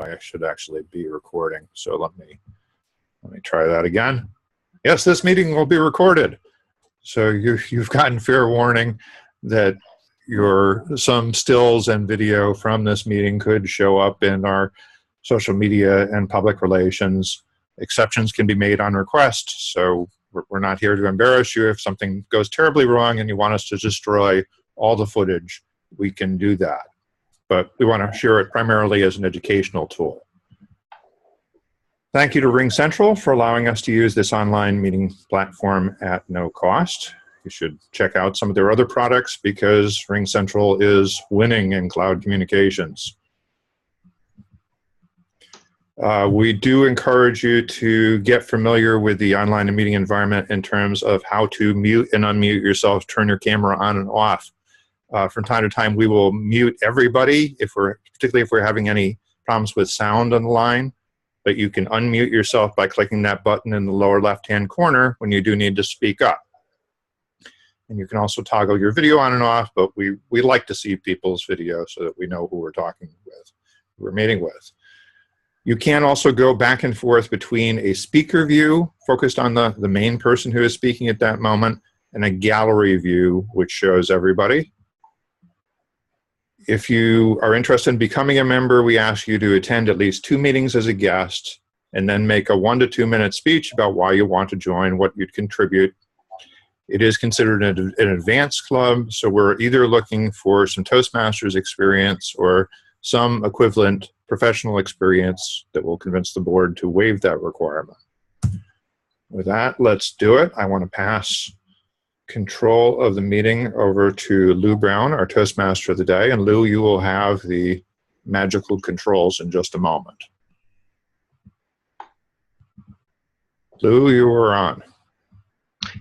I should actually be recording. So let me try that again. Yes, this meeting will be recorded. So you've gotten fair warning that some stills and video from this meeting could show up in our social media and public relations. Exceptions can be made on request, so we're not here to embarrass you. If something goes terribly wrong and you want us to destroy all the footage, we can do that. But we want to share it primarily as an educational tool. Thank you to RingCentral for allowing us to use this online meeting platform at no cost. You should check out some of their other products because RingCentral is winning in cloud communications. We do encourage you to get familiar with the online meeting environment in terms of how to mute and unmute yourself, turn your camera on and off. From time to time, we will mute everybody, particularly if we're having any problems with sound on the line. But you can unmute yourself by clicking that button in the lower left-hand corner when you do need to speak up. And you can also toggle your video on and off, but we like to see people's video so that we know who we're talking with, who we're meeting with. You can also go back and forth between a speaker view focused on the main person who is speaking at that moment and a gallery view which shows everybody. If you are interested in becoming a member, we ask you to attend at least 2 meetings as a guest and then make a 1 to 2 minute speech about why you want to join, what you'd contribute. It is considered an advanced club, so we're either looking for some Toastmasters experience or some equivalent professional experience that will convince the board to waive that requirement. With that, let's do it. I want to pass control of the meeting over to Lou Brown, our Toastmaster of the day. And Lou, you will have the magical controls in just a moment. Lou, you are on.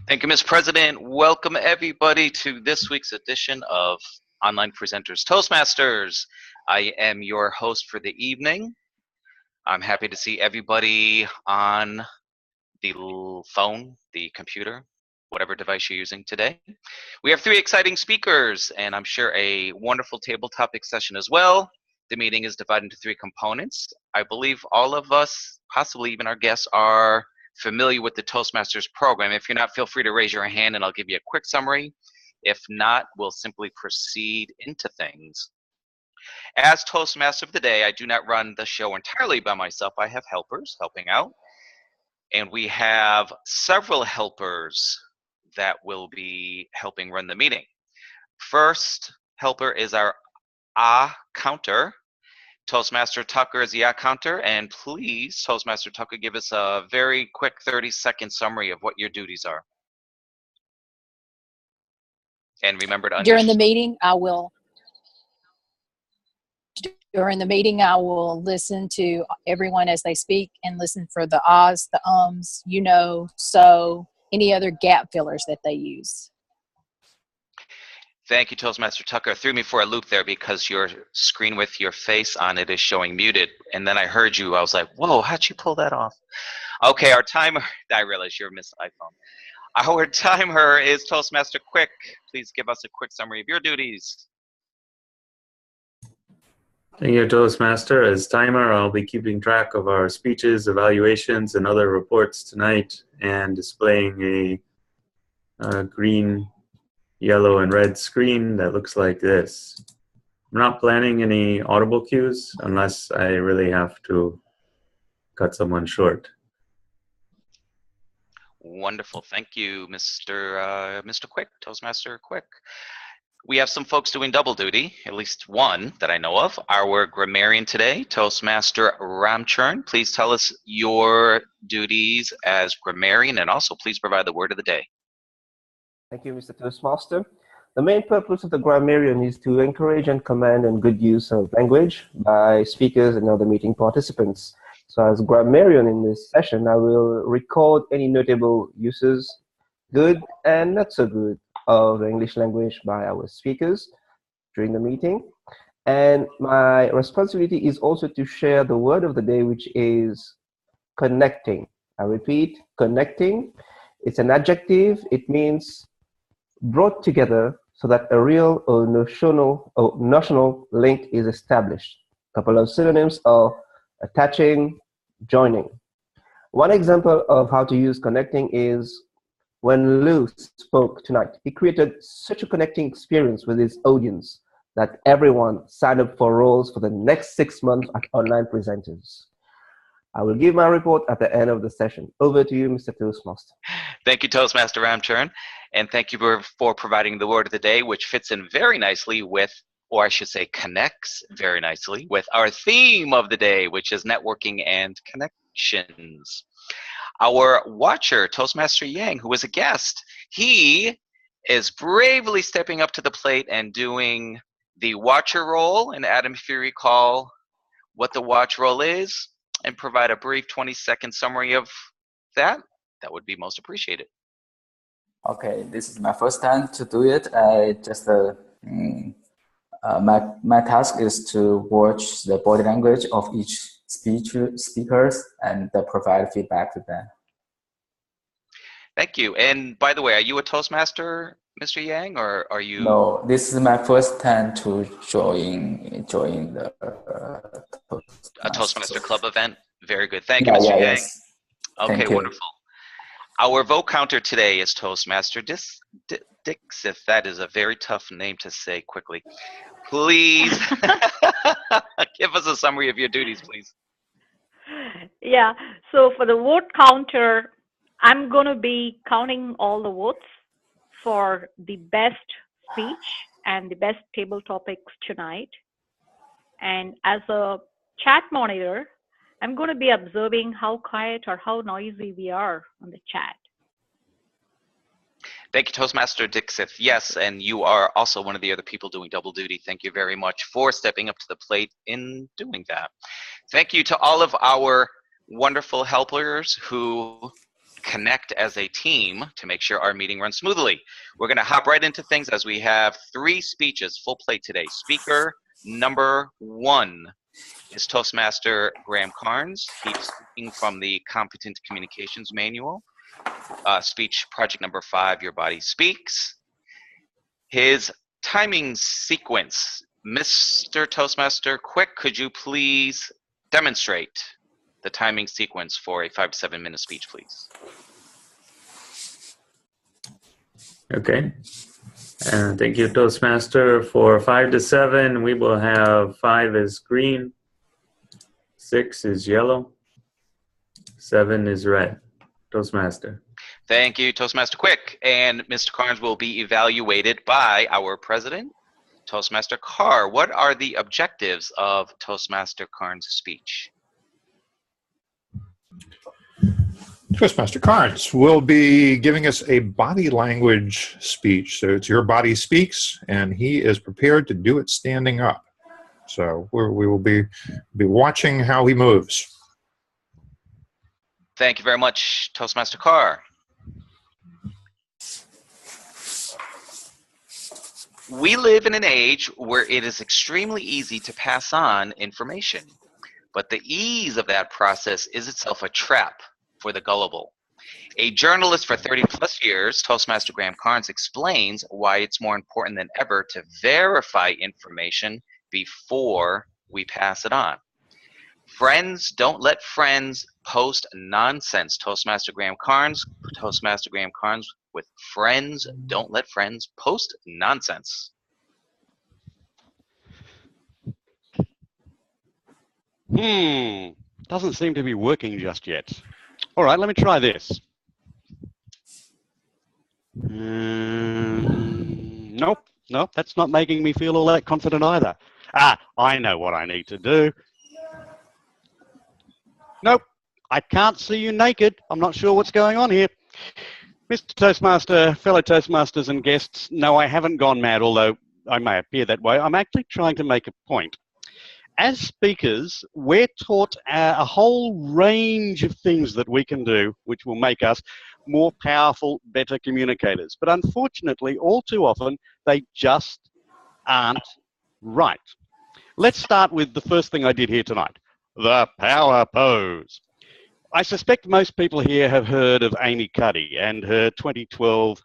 Thank you, Mr. President. Welcome everybody to this week's edition of Online Presenters Toastmasters. I am your host for the evening. I'm happy to see everybody on the phone, the computer, whatever device you're using today. We have 3 exciting speakers, and I'm sure a wonderful table topic session as well. The meeting is divided into 3 components. I believe all of us, possibly even our guests, are familiar with the Toastmasters program. If you're not, feel free to raise your hand and I'll give you a quick summary. If not, we'll simply proceed into things. As Toastmaster of the day, I do not run the show entirely by myself. I have helpers helping out, and we have several helpers that will be helping run the meeting. First helper is our counter. Toastmaster Tucker is the counter, and please, Toastmaster Tucker, give us a very quick 30-second summary of what your duties are. And remember to unmute During the meeting, I will listen to everyone as they speak and listen for the ahs, the ums, you know, so any other gap fillers that they use. Thank you, Toastmaster Tucker. Threw me for a loop there because your screen with your face on it is showing muted. And then I heard you. I was like, whoa, how'd you pull that off? Okay, our timer. I realize you're Miss iPhone. Our timer is Toastmaster Quick. Please give us a quick summary of your duties. Thank you, Toastmaster. As timer, I'll be keeping track of our speeches, evaluations, and other reports tonight and displaying a green, yellow, and red screen that looks like this. I'm not planning any audible cues unless I really have to cut someone short. Wonderful. Thank you, Mr. Quick, Toastmaster Quick. We have some folks doing double duty, at least one that I know of. Our grammarian today, Toastmaster Ramchurn. Please tell us your duties as grammarian, and also please provide the word of the day. Thank you, Mr. Toastmaster. The main purpose of the grammarian is to encourage and command and good use of language by speakers and other meeting participants. So as grammarian in this session, I will record any notable uses, good and not so good, of the English language by our speakers during the meeting. And my responsibility is also to share the word of the day, which is connecting. I repeat, connecting. It's an adjective. It means brought together so that a real or notional link is established. A couple of synonyms are attaching, joining. One example of how to use connecting is when Lou spoke tonight. He created such a connecting experience with his audience that everyone signed up for roles for the next 6 months at Online Presenters. I will give my report at the end of the session. Over to you, Mr. Toastmaster. Thank you, Toastmaster Ramcharan, and thank you for providing the word of the day, which fits in very nicely with, or I should say connects very nicely with our theme of the day, which is networking and connections. Our watcher, Toastmaster Yang, who was a guest, he is bravely stepping up to the plate and doing the watcher role. And Adam, if you recall what the watch role is and provide a brief 20-second summary of that, that would be most appreciated. Okay, this is my first time to do it. I just my task is to watch the body language of each speakers and provide feedback to them. Thank you. And by the way, are you a Toastmaster, Mr. Yang, or are you? No, this is my first time to join the a Toastmaster Club event. Very good. Thank you, Mr. Yang. Yes. Okay, wonderful. Our vote counter today is Toastmaster Dixith. That is a very tough name to say quickly. Please give us a summary of your duties, please. Yeah, so for the vote counter, I'm going to be counting all the votes for the best speech and the best table topics tonight. And as a chat monitor, I'm going to be observing how quiet or how noisy we are on the chat. Thank you, Toastmaster Dixith. Yes, and you are also one of the other people doing double duty. Thank you very much for stepping up to the plate in doing that. Thank you to all of our wonderful helpers who connect as a team to make sure our meeting runs smoothly. We're going to hop right into things as we have 3 speeches, full plate today. Speaker number 1 is Toastmaster Graham Carnes. He's speaking from the Competent Communications Manual. Speech project number 5, Your Body Speaks. His timing sequence, Mr. Toastmaster, quick, could you please demonstrate the timing sequence for a 5 to 7 minute speech, please? Okay. And thank you, Toastmaster. For 5 to 7, we will have 5 is green, 6 is yellow, 7 is red. Toastmaster. Thank you, Toastmaster Quick. And Mr. Carnes will be evaluated by our president, Toastmaster Carr. What are the objectives of Toastmaster Carnes' speech? Toastmaster Carnes will be giving us a body language speech. So it's Your Body Speaks, and he is prepared to do it standing up. So we will be watching how he moves. Thank you very much, Toastmaster Carr. We live in an age where it is extremely easy to pass on information, but the ease of that process is itself a trap for the gullible. A journalist for 30+ years, Toastmaster Graham Carnes explains why it's more important than ever to verify information before we pass it on. Friends don't let friends post nonsense. Toastmaster Graham Carnes with friends don't let friends post nonsense. Doesn't seem to be working just yet. All right, let me try this. Nope, that's not making me feel all that confident either. I know what I need to do. Nope, I can't see you naked. I'm not sure what's going on here. Mr. Toastmaster, fellow Toastmasters and guests, no, I haven't gone mad, although I may appear that way. I'm actually trying to make a point. As speakers, we're taught a whole range of things that we can do which will make us more powerful, better communicators. But unfortunately, all too often, they just aren't right. Let's start with the first thing I did here tonight, the power pose. I suspect most people here have heard of Amy Cuddy and her 2012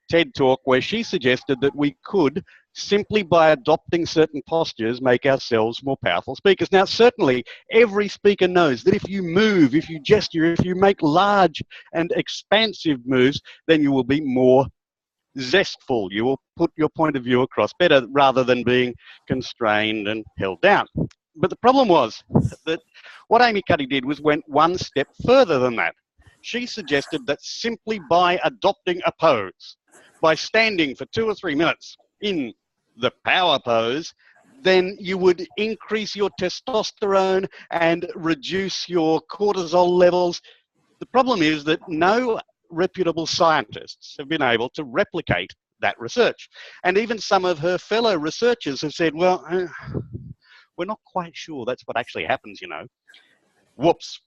TED Talk where she suggested that we could simply by adopting certain postures, make ourselves more powerful speakers. Now, certainly, every speaker knows that if you move, if you gesture, if you make large and expansive moves, then you will be more zestful. You will put your point of view across better rather than being constrained and held down. But the problem was that what Amy Cuddy did was went one step further than that. She suggested that simply by adopting a pose, by standing for 2 or 3 minutes in the power pose, then you would increase your testosterone and reduce your cortisol levels. The problem is that no reputable scientists have been able to replicate that research. And even some of her fellow researchers have said, well, we're not quite sure that's what actually happens, you know. Whoops.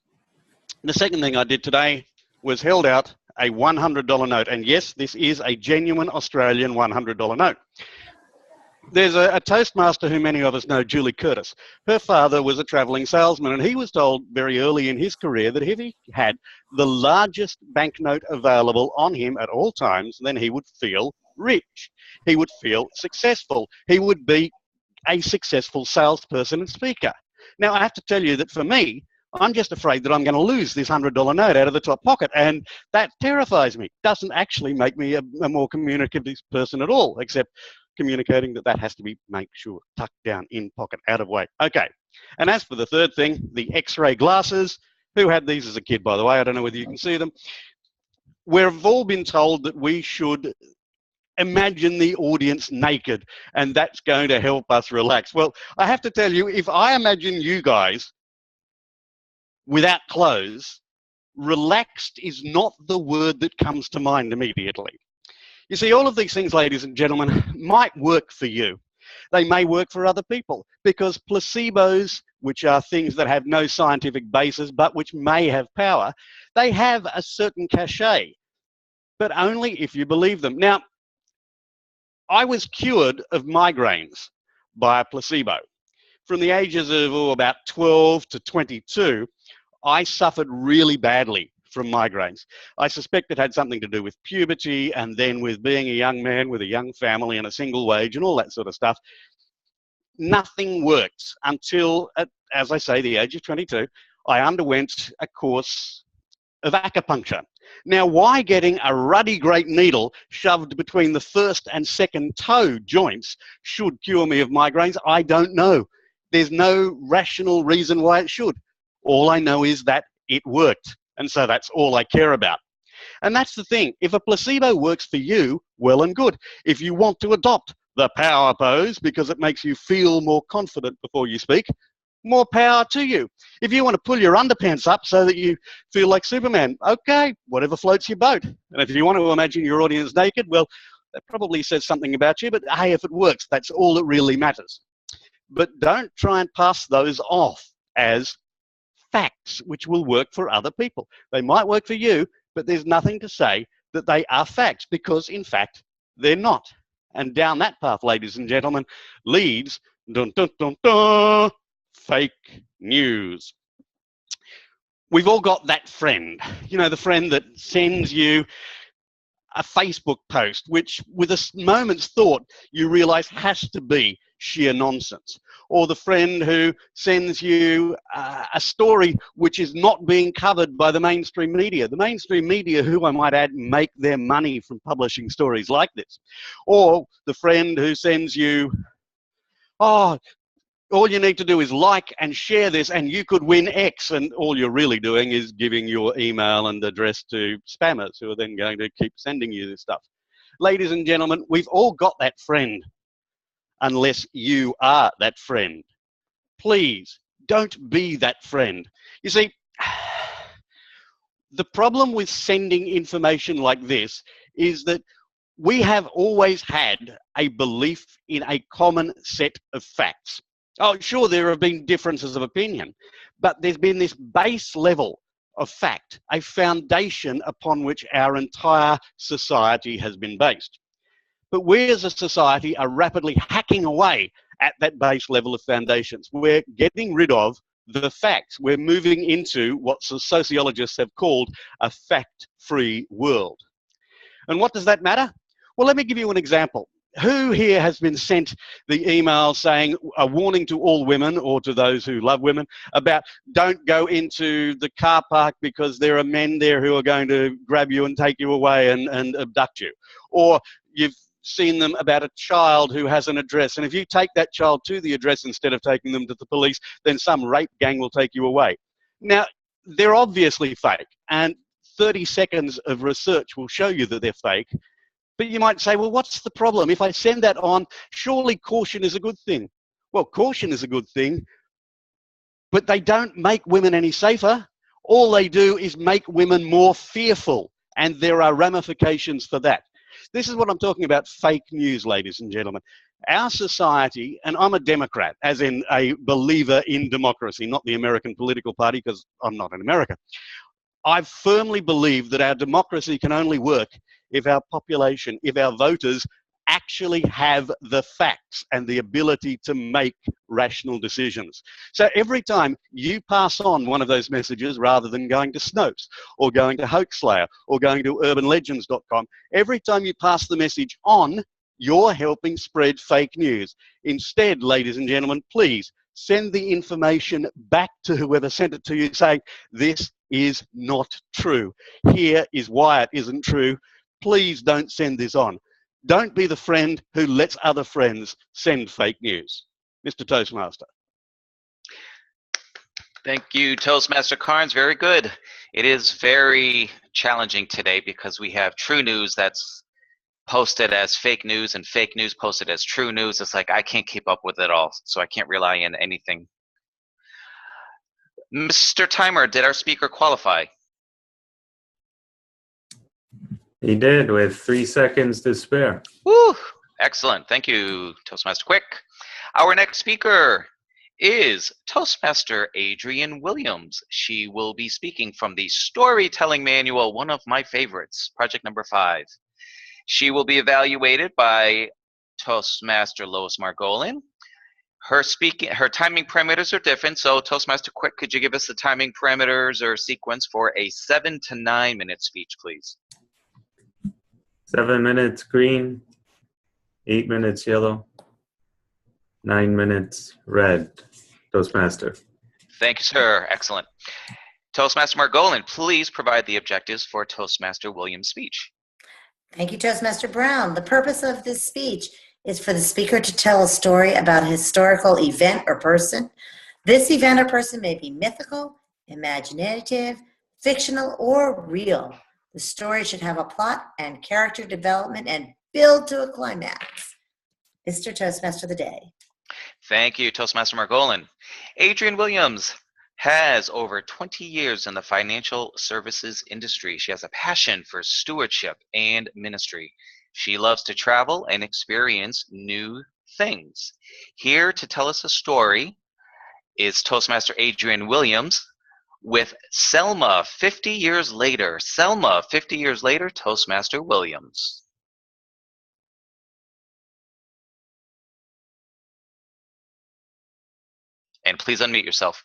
The second thing I did today was held out a $100 note. And yes, this is a genuine Australian $100 note. There's a Toastmaster who many of us know, Julie Curtis. Her father was a travelling salesman, and he was told very early in his career that if he had the largest banknote available on him at all times, then he would feel rich. He would feel successful. He would be a successful salesperson and speaker. Now, I have to tell you that for me, I'm just afraid that I'm going to lose this $100 note out of the top pocket, and that terrifies me. Doesn't actually make me a more communicative person at all, except communicating that has to be, make sure, tucked down in pocket, out of way. Okay, and as for the third thing, the X-ray glasses. Who had these as a kid, by the way? I don't know whether you can see them. We've all been told that we should imagine the audience naked, and that's going to help us relax. Well, I have to tell you, if I imagine you guys without clothes, relaxed is not the word that comes to mind immediately. You see, all of these things, ladies and gentlemen, might work for you. They may work for other people, because placebos, which are things that have no scientific basis but which may have power, they have a certain cachet, but only if you believe them. Now, I was cured of migraines by a placebo. From the ages of about 12 to 22, I suffered really badly from migraines. I suspect it had something to do with puberty, and then with being a young man with a young family and a single wage and all that sort of stuff. Nothing worked until, at, as I say, the age of 22, I underwent a course of acupuncture. Now, why getting a ruddy great needle shoved between the first and second toe joints should cure me of migraines, I don't know. There's no rational reason why it should. All I know is that it worked. And so that's all I care about. And that's the thing. If a placebo works for you, well and good. If you want to adopt the power pose because it makes you feel more confident before you speak, more power to you. If you want to pull your underpants up so that you feel like Superman, okay, whatever floats your boat. And if you want to imagine your audience naked, well, that probably says something about you, but hey, if it works, that's all that really matters. But don't try and pass those off as facts which will work for other people. They might work for you, but there's nothing to say that they are facts, because in fact, they're not. And down that path, ladies and gentlemen, leads dun, dun, dun, dun, fake news. We've all got that friend, you know, the friend that sends you a Facebook post, which with a moment's thought, you realize has to be sheer nonsense. Or the friend who sends you a story which is not being covered by the mainstream media. The mainstream media, who I might add, make their money from publishing stories like this. Or the friend who sends you, oh, all you need to do is like and share this and you could win X, and all you're really doing is giving your email and address to spammers who are then going to keep sending you this stuff. Ladies and gentlemen, we've all got that friend, unless you are that friend. Please don't be that friend. You see, the problem with sending information like this is that we have always had a belief in a common set of facts. Oh, sure, there have been differences of opinion, but there's been this base level of fact, a foundation upon which our entire society has been based. But we as a society are rapidly hacking away at that base level of foundations. We're getting rid of the facts. We're moving into what sociologists have called a fact-free world. And what does that matter? Well, let me give you an example. who here has been sent the email saying a warning to all women or to those who love women about don't go into the car park because there are men there who are going to grab you and take you away and abduct you? Or you've seen them about a child who has an address, and if you take that child to the address instead of taking them to the police, then some rape gang will take you away. Now, they're obviously fake, and 30 seconds of research will show you that they're fake. But you might say, well, what's the problem? If I send that on, surely caution is a good thing. Well, caution is a good thing, but they don't make women any safer. All they do is make women more fearful, and there are ramifications for that. This is what I'm talking about, fake news, ladies and gentlemen. Our society, and I'm a Democrat, as in a believer in democracy, not the American political party, because I'm not in America. I firmly believe that our democracy can only work if our population, if our voters actually have the facts and the ability to make rational decisions. So every time you pass on one of those messages, rather than going to Snopes or going to Hoaxslayer or going to urbanlegends.com, every time you pass the message on, you're helping spread fake news. Instead, ladies and gentlemen, please send the information back to whoever sent it to you saying, this is not true. Here is why it isn't true. Please don't send this on. Don't be the friend who lets other friends send fake news. Mr. Toastmaster. Thank you, Toastmaster Carnes. Very good. It is very challenging today because we have true news that's posted as fake news and fake news posted as true news. It's like I can't keep up with it all, so I can't rely on anything. Mr. Timer, did our speaker qualify? He did, with 3 seconds to spare. Woo! Excellent. Thank you, Toastmaster Quick. Our next speaker is Toastmaster Adrienne Williams. She will be speaking from the Storytelling Manual, one of my favorites, project number 5. She will be evaluated by Toastmaster Lois Margolin. Her timing parameters are different, so Toastmaster Quick, could you give us the timing parameters or sequence for a 7 to 9 minute speech, please? 7 minutes green, 8 minutes yellow, 9 minutes red. Toastmaster. Thank you, sir. Excellent. Toastmaster Margolin, please provide the objectives for Toastmaster Williams' speech. Thank you, Toastmaster Brown. The purpose of this speech is for the speaker to tell a story about a historical event or person. This event or person may be mythical, imaginative, fictional, or real. The story should have a plot and character development and build to a climax. Mr. Toastmaster of the Day. Thank you, Toastmaster Margolin. Adrienne Williams has over 20 years in the financial services industry. She has a passion for stewardship and ministry. She loves to travel and experience new things. Here to tell us a story is Toastmaster Adrienne Williams with Selma 50 years later. Selma 50 years later, Toastmaster Williams. And please unmute yourself.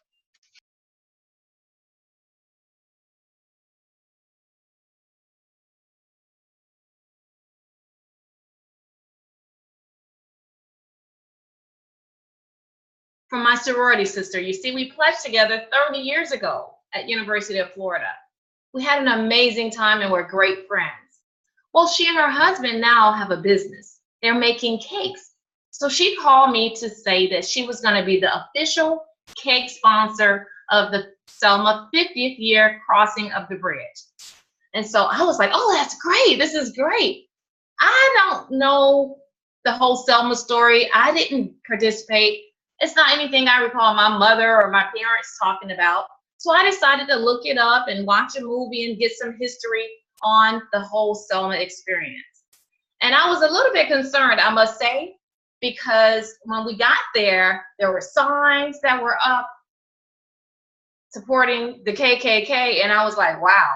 From my sorority sister. You see, we pledged together 30 years ago at University of Florida. We had an amazing time and we're great friends. Well, she and her husband now have a business. They're making cakes. So she called me to say that she was going to be the official cake sponsor of the Selma 50th year crossing of the bridge. And so I was like, oh, that's great. This is great. I don't know the whole Selma story. I didn't participate. It's not anything I recall my mother or my parents talking about. So I decided to look it up and watch a movie and get some history on the whole Selma experience. And I was a little bit concerned, I must say, because when we got there, there were signs that were up supporting the KKK. And I was like, wow,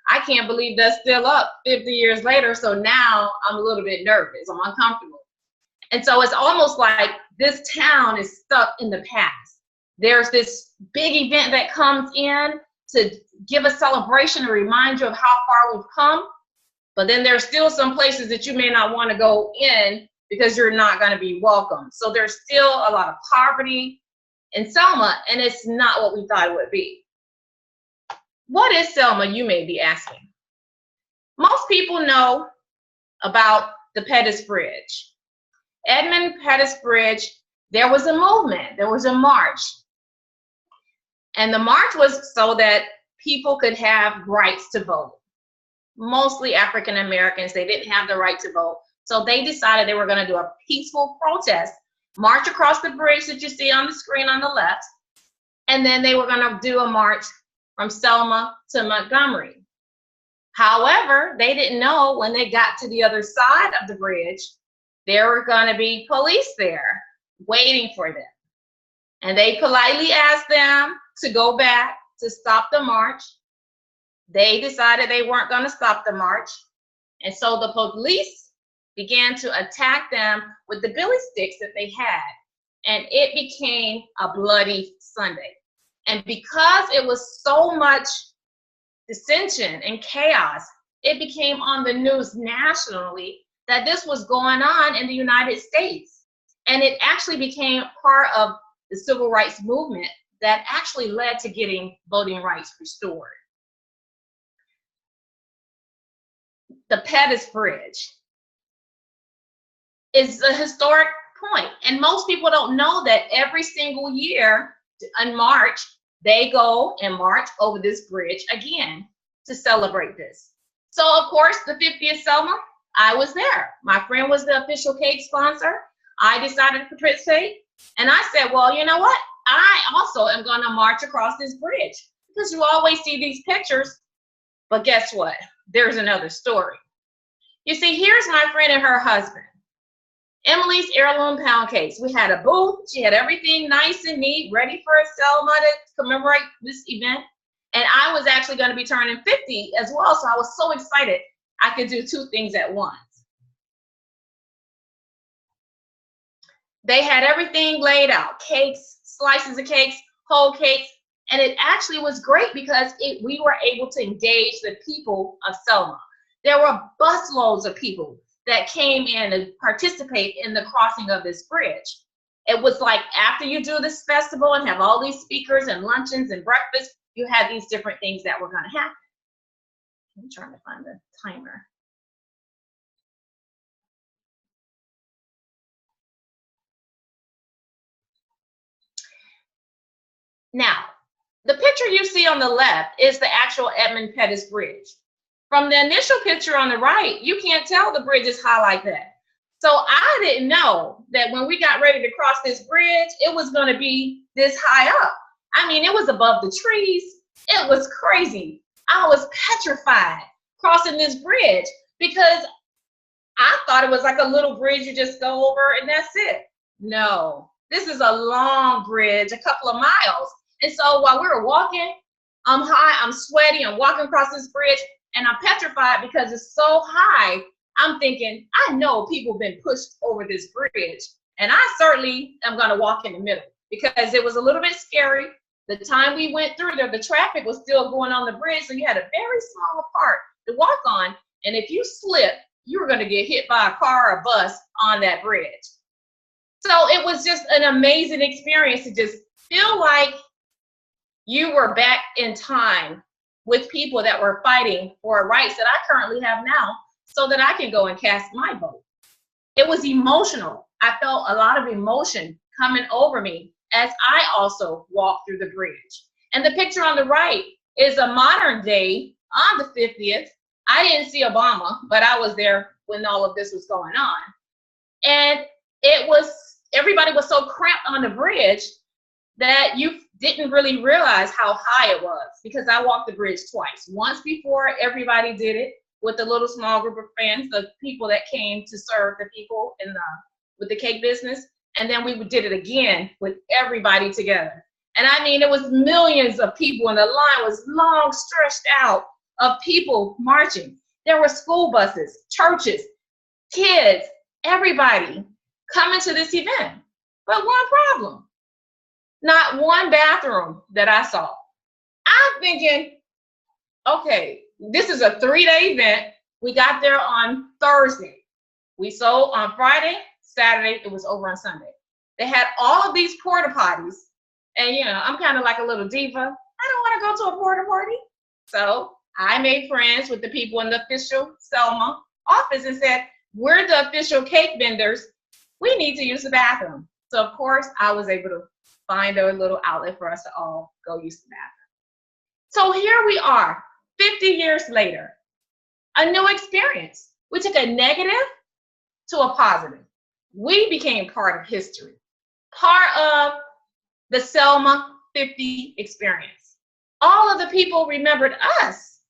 I can't believe that's still up 50 years later. So now I'm a little bit nervous. I'm uncomfortable. And so it's almost like this town is stuck in the past. There's this big event that comes in to give a celebration to remind you of how far we've come. But then there's still some places that you may not want to go in because you're not going to be welcome. So there's still a lot of poverty in Selma, and it's not what we thought it would be. What is Selma, you may be asking? Most people know about the Pettus Bridge. Edmund Pettus Bridge, there was a movement, there was a march. And the march was so that people could have rights to vote. Mostly African Americans, they didn't have the right to vote. So they decided they were going to do a peaceful protest, march across the bridge that you see on the screen on the left, and then they were going to do a march from Selma to Montgomery. However, they didn't know when they got to the other side of the bridge, there were going to be police there waiting for them. And they politely asked them to go back to stop the march. They decided they weren't going to stop the march. And so the police began to attack them with the billy sticks that they had. And it became a bloody Sunday. And because it was so much dissension and chaos, it became on the news nationally that this was going on in the United States. And it actually became part of the civil rights movement that actually led to getting voting rights restored. The Pettus Bridge is a historic point, and most people don't know that every single year in March, they go and march over this bridge again to celebrate this. So of course, the 50th Selma, I was there. My friend was the official cake sponsor. I decided to participate, and I said, well, you know what? I also am going to march across this bridge, because you always see these pictures, but guess what? There's another story. You see, here's my friend and her husband, Emily's heirloom pound cakes. We had a booth. She had everything nice and neat, ready for Selma to commemorate this event. And I was actually going to be turning 50 as well, so I was so excited I could do two things at once. They had everything laid out, cakes, slices of cakes, whole cakes, and it actually was great because we were able to engage the people of Selma. There were busloads of people that came in to participate in the crossing of this bridge. It was like after you do this festival and have all these speakers and luncheons and breakfast, you had these different things that were going to happen. I'm trying to find the timer. Now, the picture you see on the left is the actual Edmund Pettus Bridge. From the initial picture on the right, you can't tell the bridge is high like that. So I didn't know that when we got ready to cross this bridge, it was going to be this high up. I mean, it was above the trees. It was crazy. I was petrified crossing this bridge because I thought it was like a little bridge you just go over and that's it. No, this is a long bridge, a couple of miles. And so while we were walking, I'm high, I'm sweaty, I'm walking across this bridge, and I'm petrified because it's so high. I'm thinking, I know people have been pushed over this bridge, and I certainly am going to walk in the middle because it was a little bit scary. The time we went through there, the traffic was still going on the bridge, so you had a very small part to walk on, and if you slip, you were going to get hit by a car or bus on that bridge. So it was just an amazing experience to just feel like you were back in time with people that were fighting for rights that I currently have now so that I can go and cast my vote. It was emotional. I felt a lot of emotion coming over me as I also walked through the bridge. And the picture on the right is a modern day on the 50th. I didn't see Obama, but I was there when all of this was going on. And everybody was so cramped on the bridge that you didn't really realize how high it was because I walked the bridge twice. Once before everybody did it with a little small group of friends, the people that came to serve the people with the cake business. And then we did it again with everybody together. And I mean, it was millions of people and the line was long stretched out of people marching. There were school buses, churches, kids, everybody coming to this event. But one problem. Not one bathroom that I saw. I'm thinking, okay, this is a 3-day event. We got there on Thursday. We sold on Friday, Saturday, it was over on Sunday. They had all of these porta potties, and I'm kind of like a little diva. I don't want to go to a porta potty. So I made friends with the people in the official Selma office and said, we're the official cake vendors. We need to use the bathroom. So of course I was able to find a little outlet for us to all go use the bathroom. So here we are, 50 years later, a new experience. We took a negative to a positive. We became part of history, part of the Selma 50 experience. All of the people remembered us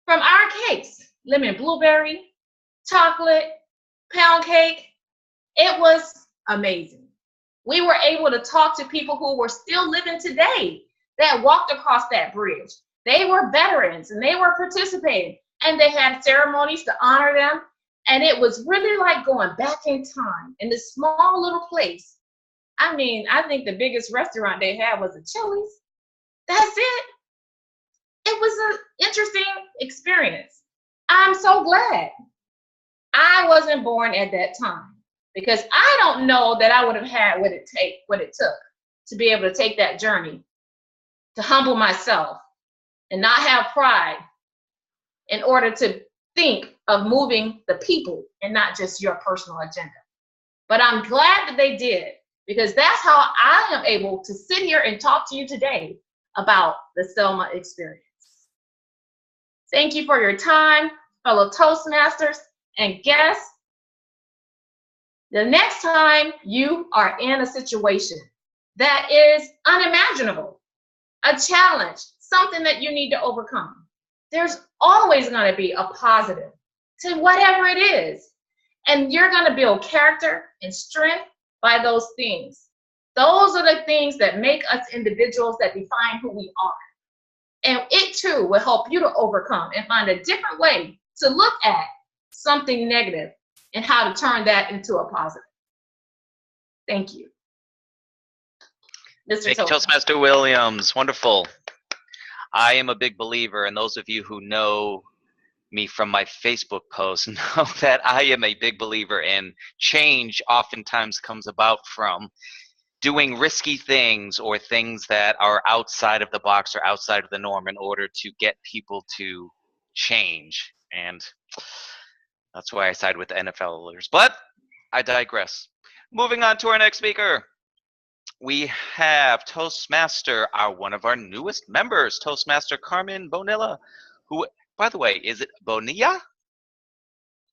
from our cakes, lemon blueberry, chocolate, pound cake. It was amazing. We were able to talk to people who were still living today that walked across that bridge. They were veterans and they were participating, and they had ceremonies to honor them. And it was really like going back in time in this small little place. I mean, I think the biggest restaurant they had was a Chili's. That's it. It was an interesting experience. I'm so glad I wasn't born at that time, because I don't know that I would have had what it took to be able to take that journey, to humble myself and not have pride in order to think of moving the people and not just your personal agenda. But I'm glad that they did, because that's how I am able to sit here and talk to you today about the Selma experience. Thank you for your time, fellow Toastmasters and guests. The next time you are in a situation that is unimaginable, a challenge, something that you need to overcome, there's always going to be a positive to whatever it is. And you're going to build character and strength by those things. Those are the things that make us individuals, that define who we are. And it too will help you to overcome and find a different way to look at something negative and how to turn that into a positive. Thank you. Mr. Thank you, Toastmaster Williams. Wonderful. I am a big believer, and those of you who know me from my Facebook posts know that I am a big believer in change. Oftentimes comes about from doing risky things or things that are outside of the box or outside of the norm in order to get people to change. And that's why I side with the NFLers. But I digress. Moving on to our next speaker. We have Toastmaster, one of our newest members, Toastmaster Carmen Bonilla, who, by the way, is it Bonilla?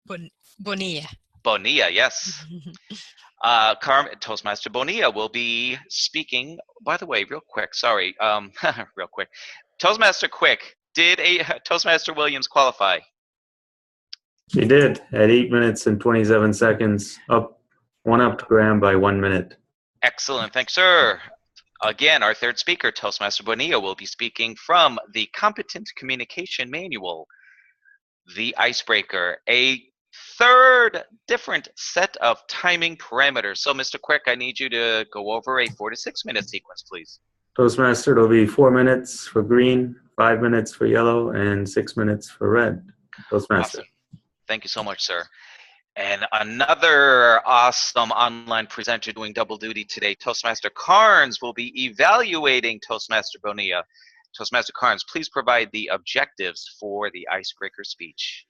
Bonilla. Bonilla, yes. Toastmaster Bonilla will be speaking. By the way, real quick, sorry, real quick. Toastmaster Quick, did Toastmaster Williams qualify? He did at 8 minutes and 27 seconds, one up to Graham by 1 minute. Excellent, thanks, sir. Again, our third speaker, Toastmaster Bonilla, will be speaking from the Competent Communication Manual, the Icebreaker, a third different set of timing parameters. So, Mr. Quick, I need you to go over a 4 to 6 minute sequence, please. Toastmaster, it'll be 4 minutes for green, 5 minutes for yellow, and 6 minutes for red. Toastmaster. Awesome. Thank you so much, sir. And another awesome online presenter doing double duty today, Toastmaster Carnes, will be evaluating Toastmaster Bonilla. Toastmaster Carnes, please provide the objectives for the Icebreaker speech.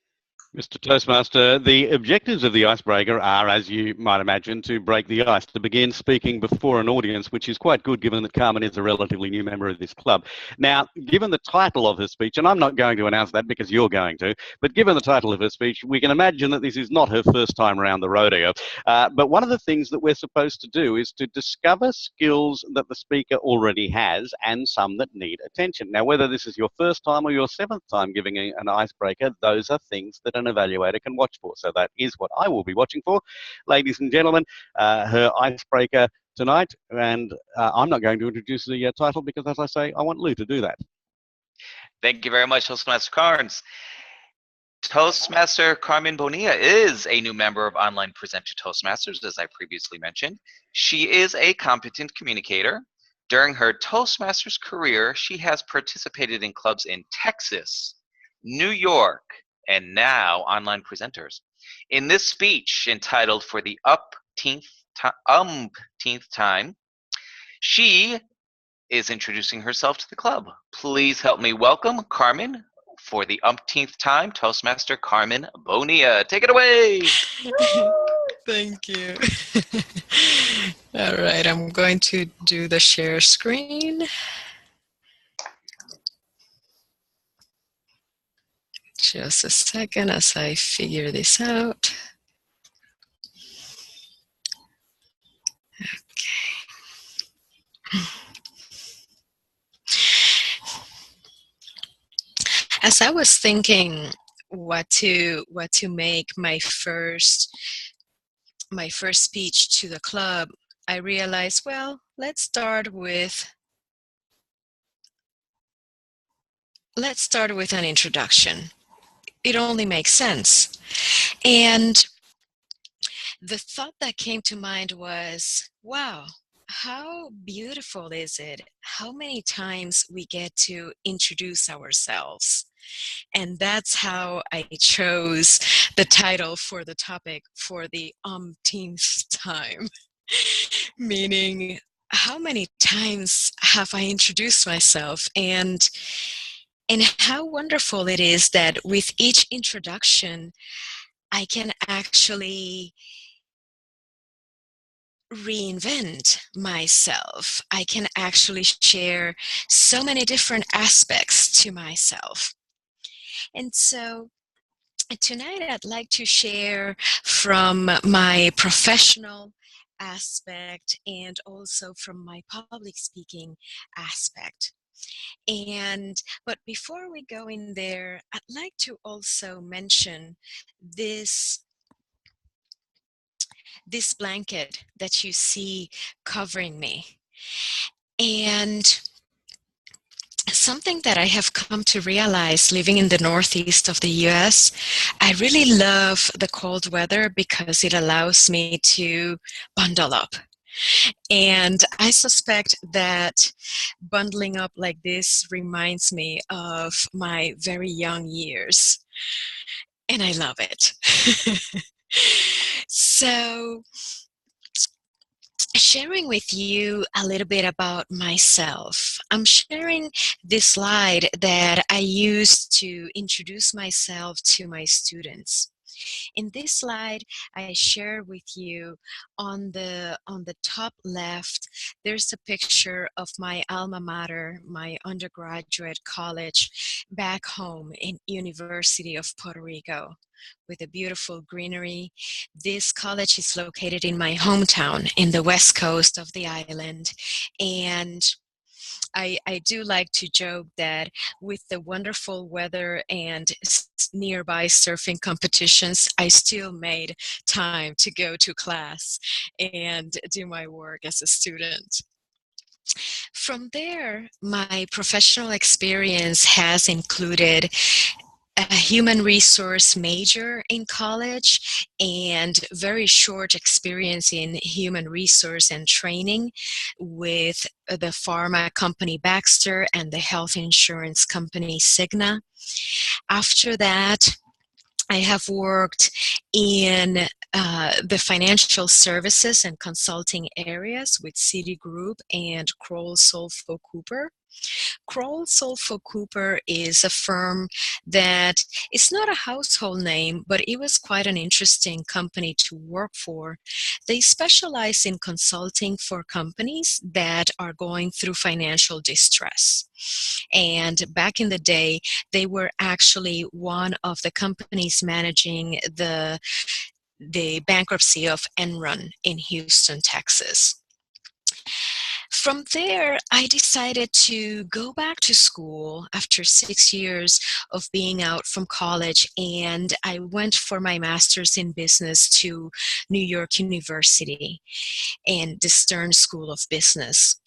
Mr. Toastmaster, the objectives of the Icebreaker are, as you might imagine, to break the ice, to begin speaking before an audience, which is quite good given that Carmen is a relatively new member of this club. Now, given the title of her speech, and I'm not going to announce that because you're going to, but given the title of her speech, we can imagine that this is not her first time around the rodeo. But one of the things that we're supposed to do is to discover skills that the speaker already has and some that need attention. Now, whether this is your first time or your 7th time giving an Icebreaker, those are things that an evaluator can watch for. So that is what I will be watching for. Ladies and gentlemen, her Icebreaker tonight, and I'm not going to introduce the title because, as I say, I want Lou to do that. Thank you very much, Toastmaster Carnes. Toastmaster Carmen Bonilla is a new member of Online Presenter Toastmasters, as I previously mentioned. She is a competent communicator. During her Toastmasters career, she has participated in clubs in Texas, New York, and now Online Presenters. In this speech entitled "For the Up umpteenth time. She is introducing herself to the club. Please help me welcome Carmen for the umpteenth time, Toastmaster Carmen Bonilla. Take it away. Thank you. All right, I'm going to do the share screen. Just a second as I figure this out. Okay. As I was thinking what to make my first speech to the club, I realized, well, let's start with an introduction. It only makes sense. And the thought that came to mind was, wow, how beautiful is it? How many times we get to introduce ourselves? And that's how I chose the title for the topic for the umpteenth time. Meaning, how many times have I introduced myself? And how wonderful it is that with each introduction, I can actually reinvent myself. I can actually share so many different aspects to myself. And so tonight I'd like to share from my professional aspect and also from my public speaking aspect. But before we go in there, I'd like to also mention this blanket that you see covering me. And something that I have come to realize living in the Northeast of the US, I really love the cold weather because it allows me to bundle up. And I suspect that bundling up like this reminds me of my very young years. And I love it. So, sharing with you a little bit about myself. I'm sharing this slide that I used to introduce myself to my students. In this slide, I share with you on the top left, there's a picture of my alma mater, my undergraduate college back home in University of Puerto Rico with a beautiful greenery. This college is located in my hometown in the west coast of the island. And I do like to joke that with the wonderful weather and nearby surfing competitions, I still made time to go to class and do my work as a student. From there, my professional experience has included a human resource major in college and very short experience in human resource and training with the pharma company Baxter and the health insurance company Cigna. After that, I have worked in the financial services and consulting areas with Citigroup and Kroll Solfo Cooper. Kroll Solfo Cooper is a firm that is not a household name, but it was quite an interesting company to work for. They specialize in consulting for companies that are going through financial distress. And back in the day, they were actually one of the companies managing the bankruptcy of Enron in Houston, Texas. From there, I decided to go back to school after 6 years of being out from college, and I went for my master's in business to New York University and the Stern School of Business.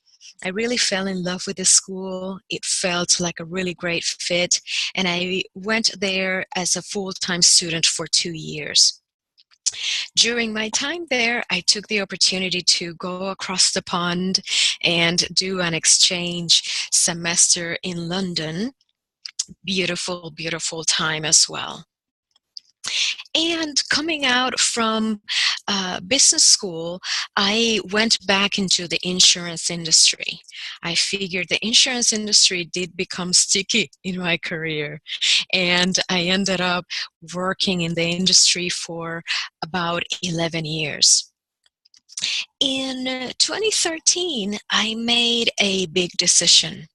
I really fell in love with the school. It felt like a really great fit, and I went there as a full-time student for 2 years. During my time there, I took the opportunity to go across the pond and do an exchange semester in London. Beautiful, beautiful time as well. And coming out from business school, I went back into the insurance industry. I figured the insurance industry did become sticky in my career, and I ended up working in the industry for about 11 years. In 2013, I made a big decision.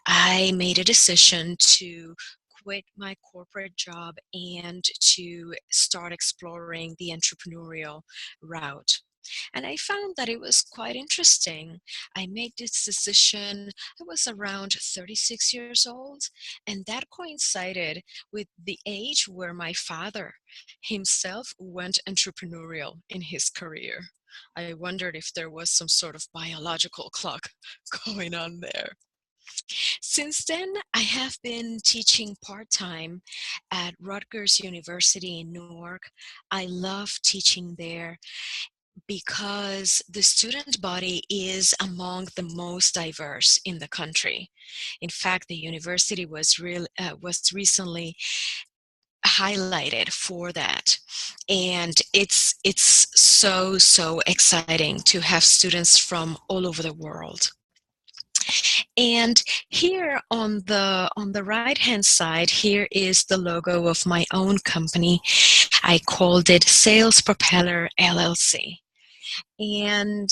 I made a decision to quit my corporate job and to start exploring the entrepreneurial route. And I found that it was quite interesting. I made this decision, I was around 36 years old, and that coincided with the age where my father himself went entrepreneurial in his career. I wondered if there was some sort of biological clock going on there. Since then, I have been teaching part-time at Rutgers University in Newark. I love teaching there because the student body is among the most diverse in the country. In fact, the university was recently highlighted for that, and it's so exciting to have students from all over the world. And here on the right hand side, here is the logo of my own company. I called it Sales Propeller LLC. And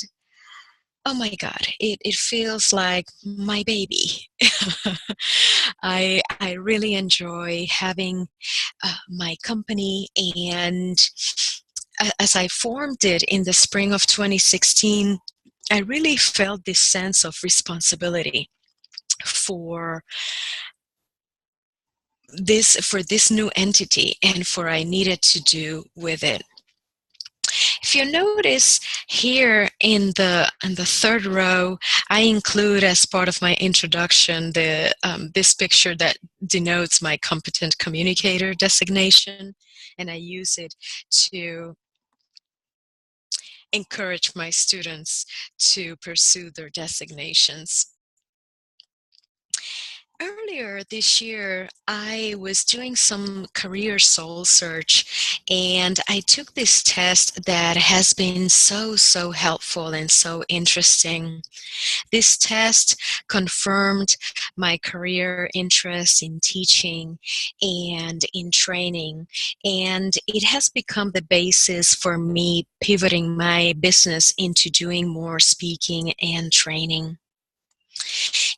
oh my God, it feels like my baby. I really enjoy having my company, and as I formed it in the spring of 2016, I really felt this sense of responsibility for this new entity and for I needed to do with it. If you notice here in the third row, I include as part of my introduction this picture that denotes my competent communicator designation, and I use it to encourage my students to pursue their designations. Earlier this year, I was doing some career soul search, and I took this test that has been so helpful and so interesting. This test confirmed my career interest in teaching and in training, and it has become the basis for me pivoting my business into doing more speaking and training.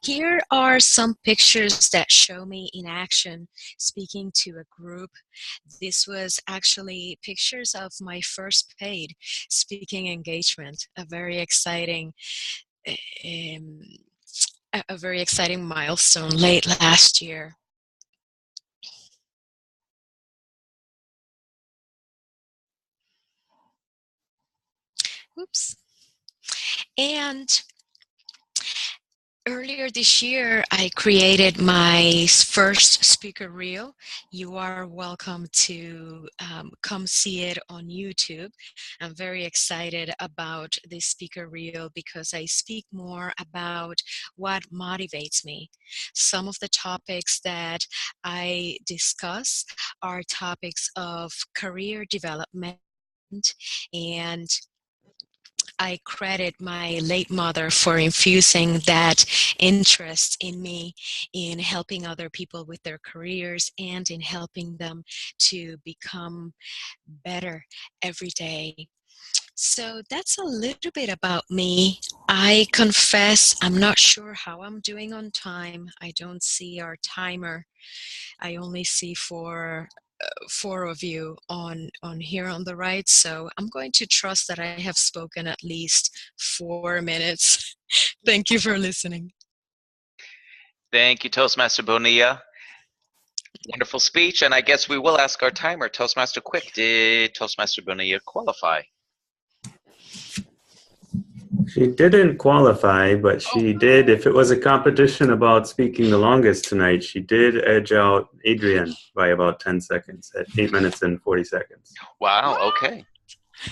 Here are some pictures that show me in action speaking to a group. This was actually pictures of my first paid speaking engagement, a very exciting milestone late last year. Oops. And earlier this year, I created my first speaker reel. You are welcome to come see it on YouTube. I'm very excited about this speaker reel because I speak more about what motivates me. Some of the topics that I discuss are topics of career development, and I credit my late mother for infusing that interest in me in helping other people with their careers and in helping them to become better every day. So that's a little bit about me. I confess I'm not sure how I'm doing on time. I don't see our timer. I only see four of you on here on the right, so I'm going to trust that I have spoken at least 4 minutes. Thank you for listening. Thank you, Toastmaster Bonilla. Wonderful speech, and I guess we will ask our timer, Toastmaster Quick, did Toastmaster Bonilla qualify? She didn't qualify, but she did. If it was a competition about speaking the longest tonight, she did edge out Adrian by about 10 seconds at 8 minutes and 40 seconds. Wow, okay.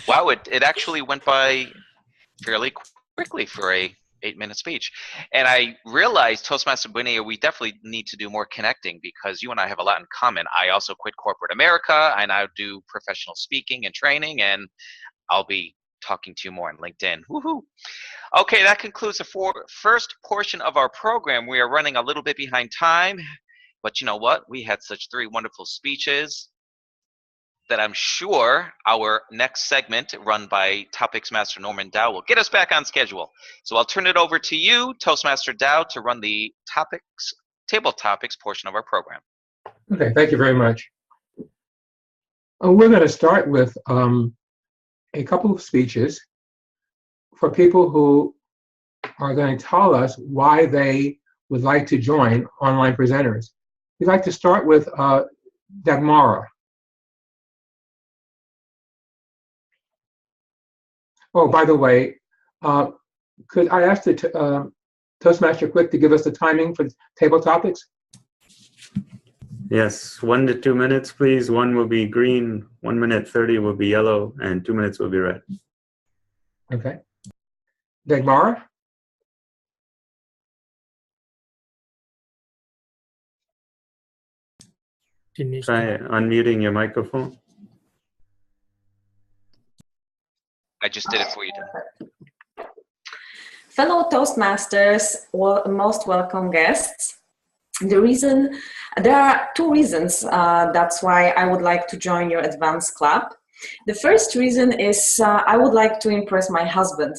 Wow, it actually went by fairly quickly for a 8-minute speech. And I realized, Toastmaster Bonilla, we definitely need to do more connecting because you and I have a lot in common. I also quit corporate America. I now do professional speaking and training, and I'll be talking to you more on LinkedIn. Woohoo! Okay, that concludes the first portion of our program. We are running a little bit behind time, but you know what? We had such 3 wonderful speeches that I'm sure our next segment, run by Topics Master Norman Dow, will get us back on schedule. So I'll turn it over to you, Toastmaster Dow, to run the table topics portion of our program. Okay, thank you very much. We're going to start with a couple of speeches for people who are going to tell us why they would like to join online presenters. We'd like to start with Dagmara. Oh, by the way, could I ask the Toastmaster Quick to give us the timing for table topics? Yes, 1 to 2 minutes, please. 1 will be green, 1 minute 30 will be yellow, and 2 minutes will be red. Okay. Dagmara? Try unmuting your microphone. I just did it for you, Dan. Fellow Toastmasters, most welcome guests. There are 2 reasons that's why I would like to join your advanced club. The first reason is I would like to impress my husband.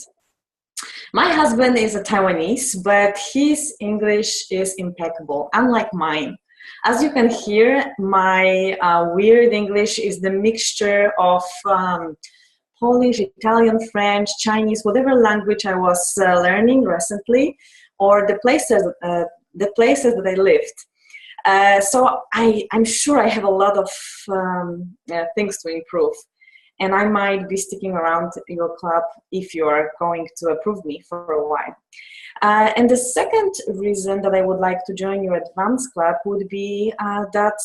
My husband is a Taiwanese, but his English is impeccable, unlike mine. As you can hear, my weird English is the mixture of Polish, Italian, French, Chinese, whatever language I was learning recently, or the places that I lived. So I'm sure I have a lot of things to improve, and I might be sticking around your club if you are going to approve me for a while. And the second reason that I would like to join your advanced club would be that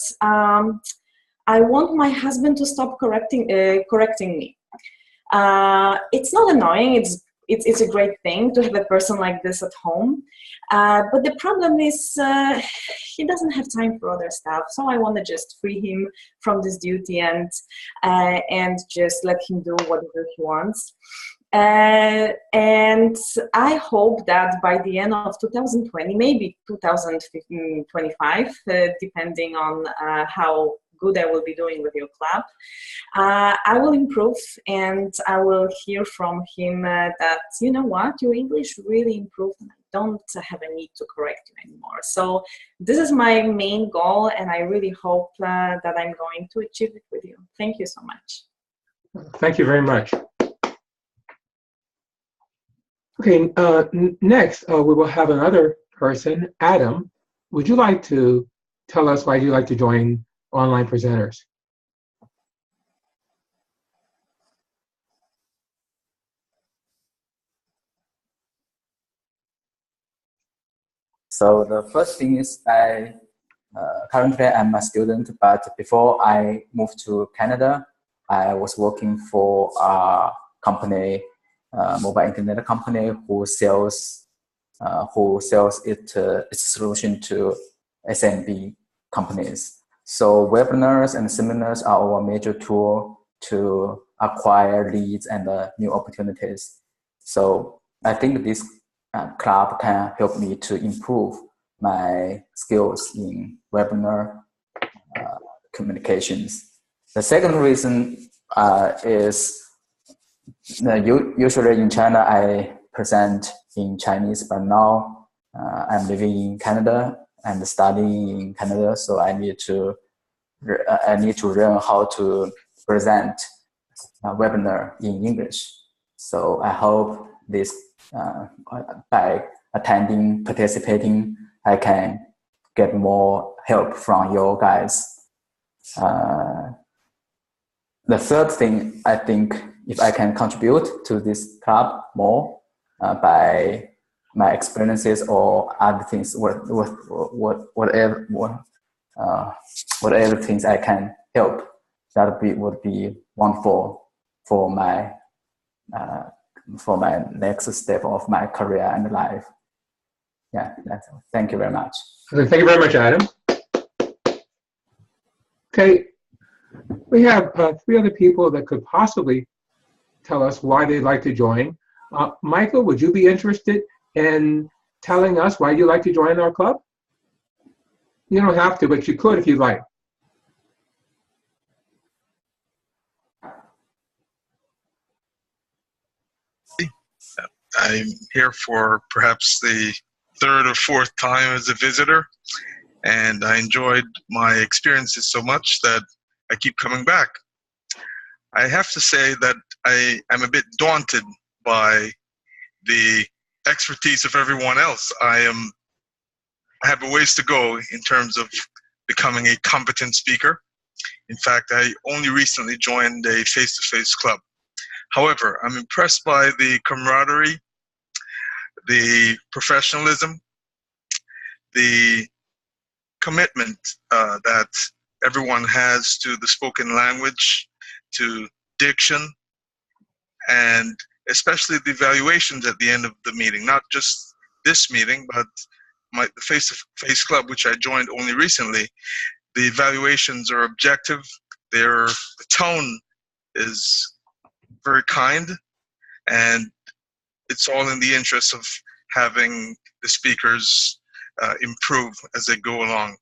I want my husband to stop correcting me. It's not annoying. It's a great thing to have a person like this at home. But the problem is he doesn't have time for other stuff. So I want to just free him from this duty and just let him do whatever he wants. And I hope that by the end of 2020, maybe 2025, depending on how good I will be doing with your club, I will improve, and I will hear from him that, you know what, your English really improved and I don't have a need to correct you anymore. So this is my main goal, and I really hope that I'm going to achieve it with you. Thank you so much. Thank you very much. Okay, next we will have another person, Adam. Would you like to tell us why you like to join online presenters? So the first thing is currently I'm a student, but before I moved to Canada, I was working for a company, mobile internet company who sells its solution to SMB companies. So webinars and seminars are our major tool to acquire leads and new opportunities. So I think this club can help me to improve my skills in webinar communications. The second reason is usually in China I present in Chinese, but now I'm living in Canada and studying in Canada, so I need to learn how to present a webinar in English. So I hope this by participating, I can get more help from you guys. The third thing, I think, if I can contribute to this club more by my experiences or other things, whatever things I can help, that would be wonderful for my next step of my career and life. Yeah, that's all. Thank you very much. Okay, thank you very much, Adam. Okay, we have 3 other people that could possibly tell us why they'd like to join. Michael, would you be interested in telling us why you'd like to join our club? You don't have to, but you could if you'd like. I'm here for perhaps the third or fourth time as a visitor, and I enjoyed my experiences so much that I keep coming back. I have to say that I am a bit daunted by the expertise of everyone else. I have a ways to go in terms of becoming a competent speaker. In fact, I only recently joined a face-to-face club. However, I'm impressed by the camaraderie, the professionalism, the commitment that everyone has to the spoken language, to diction, and especially the evaluations at the end of the meeting. Not just this meeting, but the face-to-face club, which I joined only recently. The evaluations are objective. The tone is very kind, and it's all in the interest of having the speakers improve as they go along.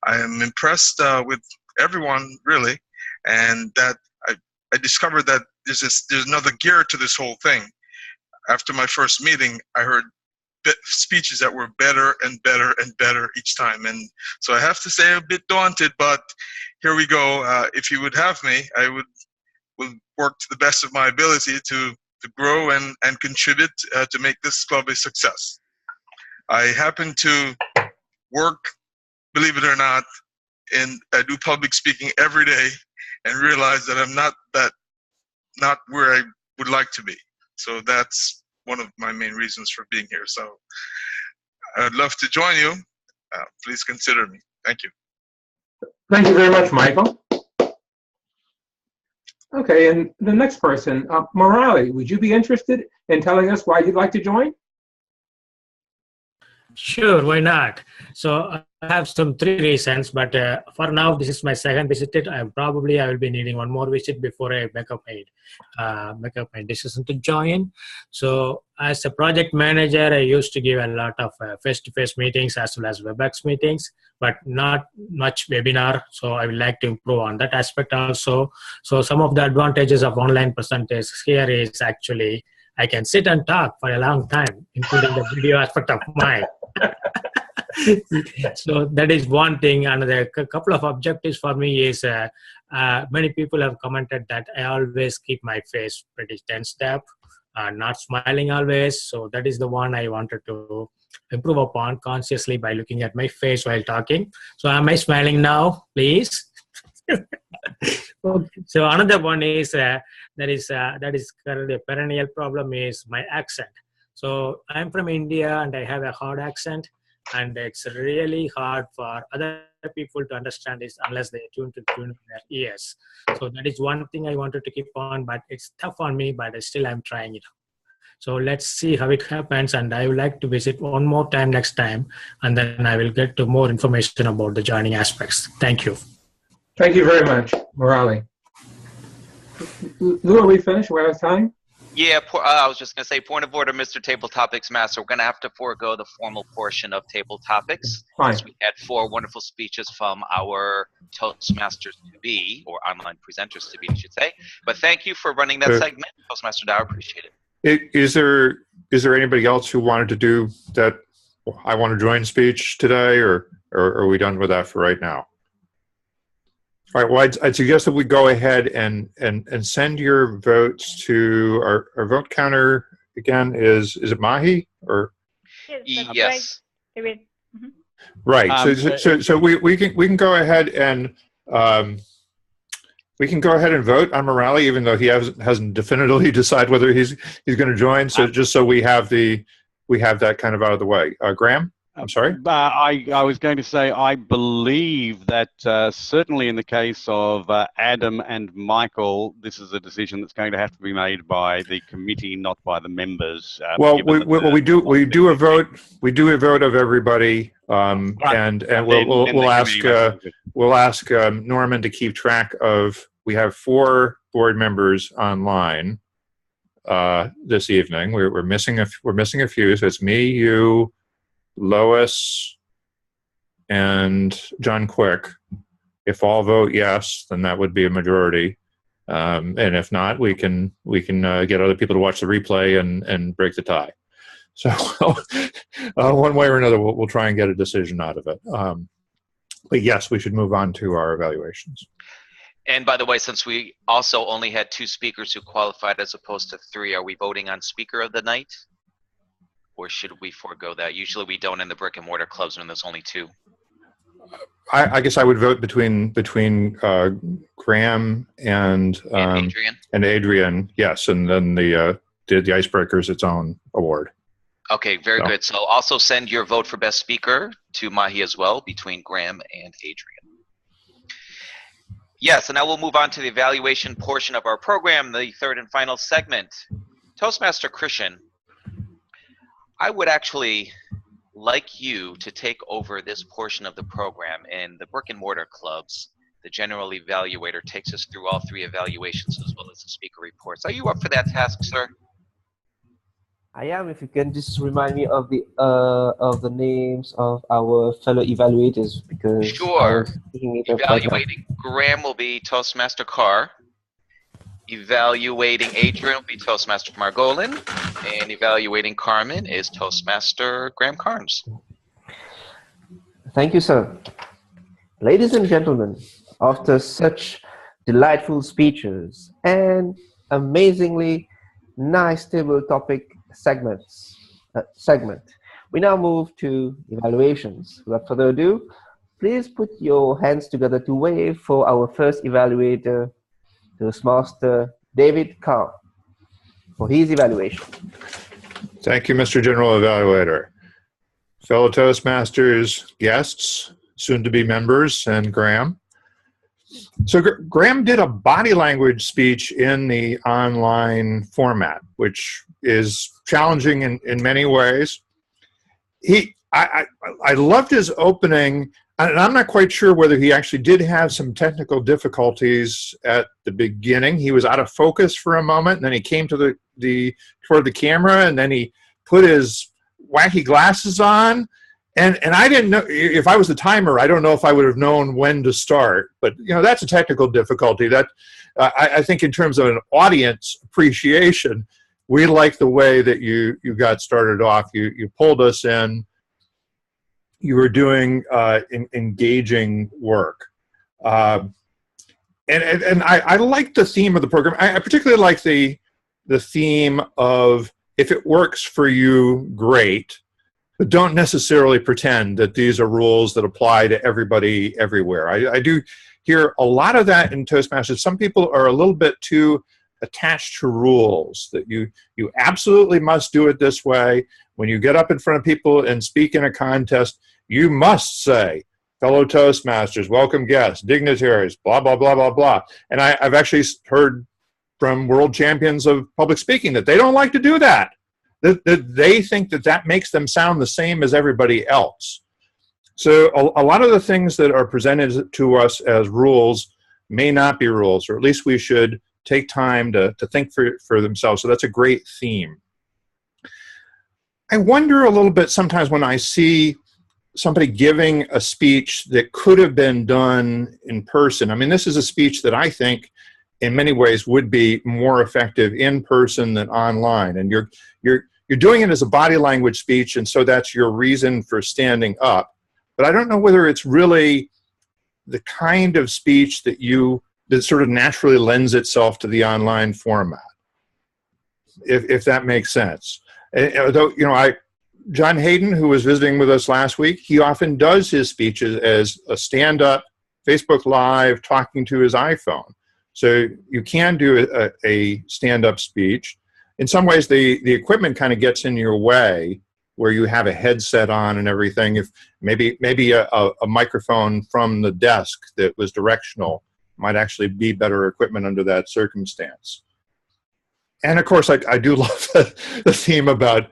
I am impressed with everyone, really, and that I discovered that there's another gear to this whole thing. After my first meeting, I heard speeches that were better and better and better each time, and so I have to say I'm a bit daunted, but here we go. If you would have me, I would work to the best of my ability to grow and contribute to make this club a success. I happen to work, believe it or not, I do public speaking every day, and realize that I'm not where I would like to be. So that's one of my main reasons for being here. So I'd love to join you. Please consider me. Thank you. Thank you very much, Michael. Okay, and the next person, Morali, would you be interested in telling us why you'd like to join? Sure, why not? So I have some 3 reasons, but for now, this is my second visit. I will be needing one more visit before I make up my decision to join. So as a project manager, I used to give a lot of face-to-face meetings as well as WebEx meetings, but not much webinar. So I would like to improve on that aspect also. So some of the advantages of online presentations here is actually I can sit and talk for a long time, including the video aspect of mine. So that is one thing. And a couple of objectives for me is many people have commented that I always keep my face pretty tensed up, not smiling always. So that is the one I wanted to improve upon consciously by looking at my face while talking. So am I smiling now, please? So another one is that is currently a perennial problem is my accent. So I'm from India and I have a hard accent, and it's really hard for other people to understand this unless they tune their ears. So that is one thing I wanted to keep on, but it's tough on me, but still I'm trying it. So let's see how it happens, and I would like to visit one more time next time, and then I will get to more information about the joining aspects. Thank you. Thank you very much, Morali. Lou, are we finished? We're out of time? Yeah, I was just going to say, point of order, Mr. Table Topics Master. We're going to have to forego the formal portion of Table Topics. Fine. We had 4 wonderful speeches from our Toastmasters to be, or online presenters to be, I should say. But thank you for running that segment, Toastmaster Dow. Appreciate it. Is there anybody else who wanted to do that I want to join speech today, or are we done with that for right now? All right, well, I'd suggest that we go ahead and send your votes to our vote counter. Again, is it Mahi or? Yes. Right. Right. So we can go ahead and vote on Morali, even though he hasn't definitively decided whether he's going to join. So just so we have that kind of out of the way. Graham? I'm sorry? I was going to say, I believe that certainly in the case of Adam and Michael, this is a decision that's going to have to be made by the committee, not by the members. Well, we do a vote of everybody, and we'll ask Norman to keep track of. We have 4 board members online, this evening. We're missing a few. So it's me, you, Lois, and John Quick. If all vote yes, then that would be a majority. And if not, we can get other people to watch the replay and break the tie. So one way or another, we'll try and get a decision out of it. But yes, we should move on to our evaluations. And by the way, since we also only had 2 speakers who qualified as opposed to 3, are we voting on speaker of the night? Or should we forego that? Usually we don't in the brick and mortar clubs when there's only 2. I guess I would vote between Graham and Adrian. Yes, and then the Icebreakers its own award. Okay, very good. So also send your vote for best speaker to Mahi as well, between Graham and Adrian. Yes, and now we'll move on to the evaluation portion of our program, the third and final segment. Toastmaster Christian, I would actually like you to take over this portion of the program. In the brick and mortar clubs, the general evaluator takes us through all 3 evaluations as well as the speaker reports. Are you up for that task, sir? I am. If you can just remind me of the names of our fellow evaluators, because sure. Evaluating Graham will be Toastmaster Carr. Evaluating Adrian will be Toastmaster Margolin, and evaluating Carmen is Toastmaster Graham Carnes. Thank you, sir. Ladies and gentlemen, after such delightful speeches and amazingly nice table topic segment, we now move to evaluations. Without further ado, please put your hands together to wave for our first evaluator, Toastmaster David Carr, for his evaluation. Thank you, Mr. General Evaluator. Fellow Toastmasters, guests, soon-to-be members, and Graham. So Graham did a body language speech in the online format, which is challenging in many ways. I loved his opening. And I'm not quite sure whether he actually did have some technical difficulties at the beginning. He was out of focus for a moment, and then he came to toward the camera, and then he put his wacky glasses on. And I didn't know, if I was the timer, I don't know if I would have known when to start. But that's a technical difficulty. That I think in terms of an audience appreciation, we like the way that you got started off. You pulled us in. You were doing engaging work. And I like the theme of the program. I particularly like the theme of, if it works for you, great, but don't necessarily pretend that these are rules that apply to everybody everywhere. I do hear a lot of that in Toastmasters. Some people are a little bit too attached to rules, that you absolutely must do it this way. When you get up in front of people and speak in a contest, you must say, fellow Toastmasters, welcome guests, dignitaries, blah, blah, blah, blah, blah. And I've actually heard from world champions of public speaking that they don't like to do that. That they think that makes them sound the same as everybody else. So a lot of the things that are presented to us as rules may not be rules, or at least we should take time to think for themselves. So that's a great theme. I wonder a little bit sometimes when I see somebody giving a speech that could have been done in person. I mean, this is a speech that I think in many ways would be more effective in person than online. And you're doing it as a body language speech, and so that's your reason for standing up. But I don't know whether it's really the kind of speech that sort of naturally lends itself to the online format, if that makes sense. Although, John Hayden, who was visiting with us last week, he often does his speeches as a stand-up, Facebook Live, talking to his iPhone. So you can do a stand-up speech. In some ways, the equipment kind of gets in your way, where you have a headset on and everything. If maybe a microphone from the desk that was directional might actually be better equipment under that circumstance. And of course, I do love the theme about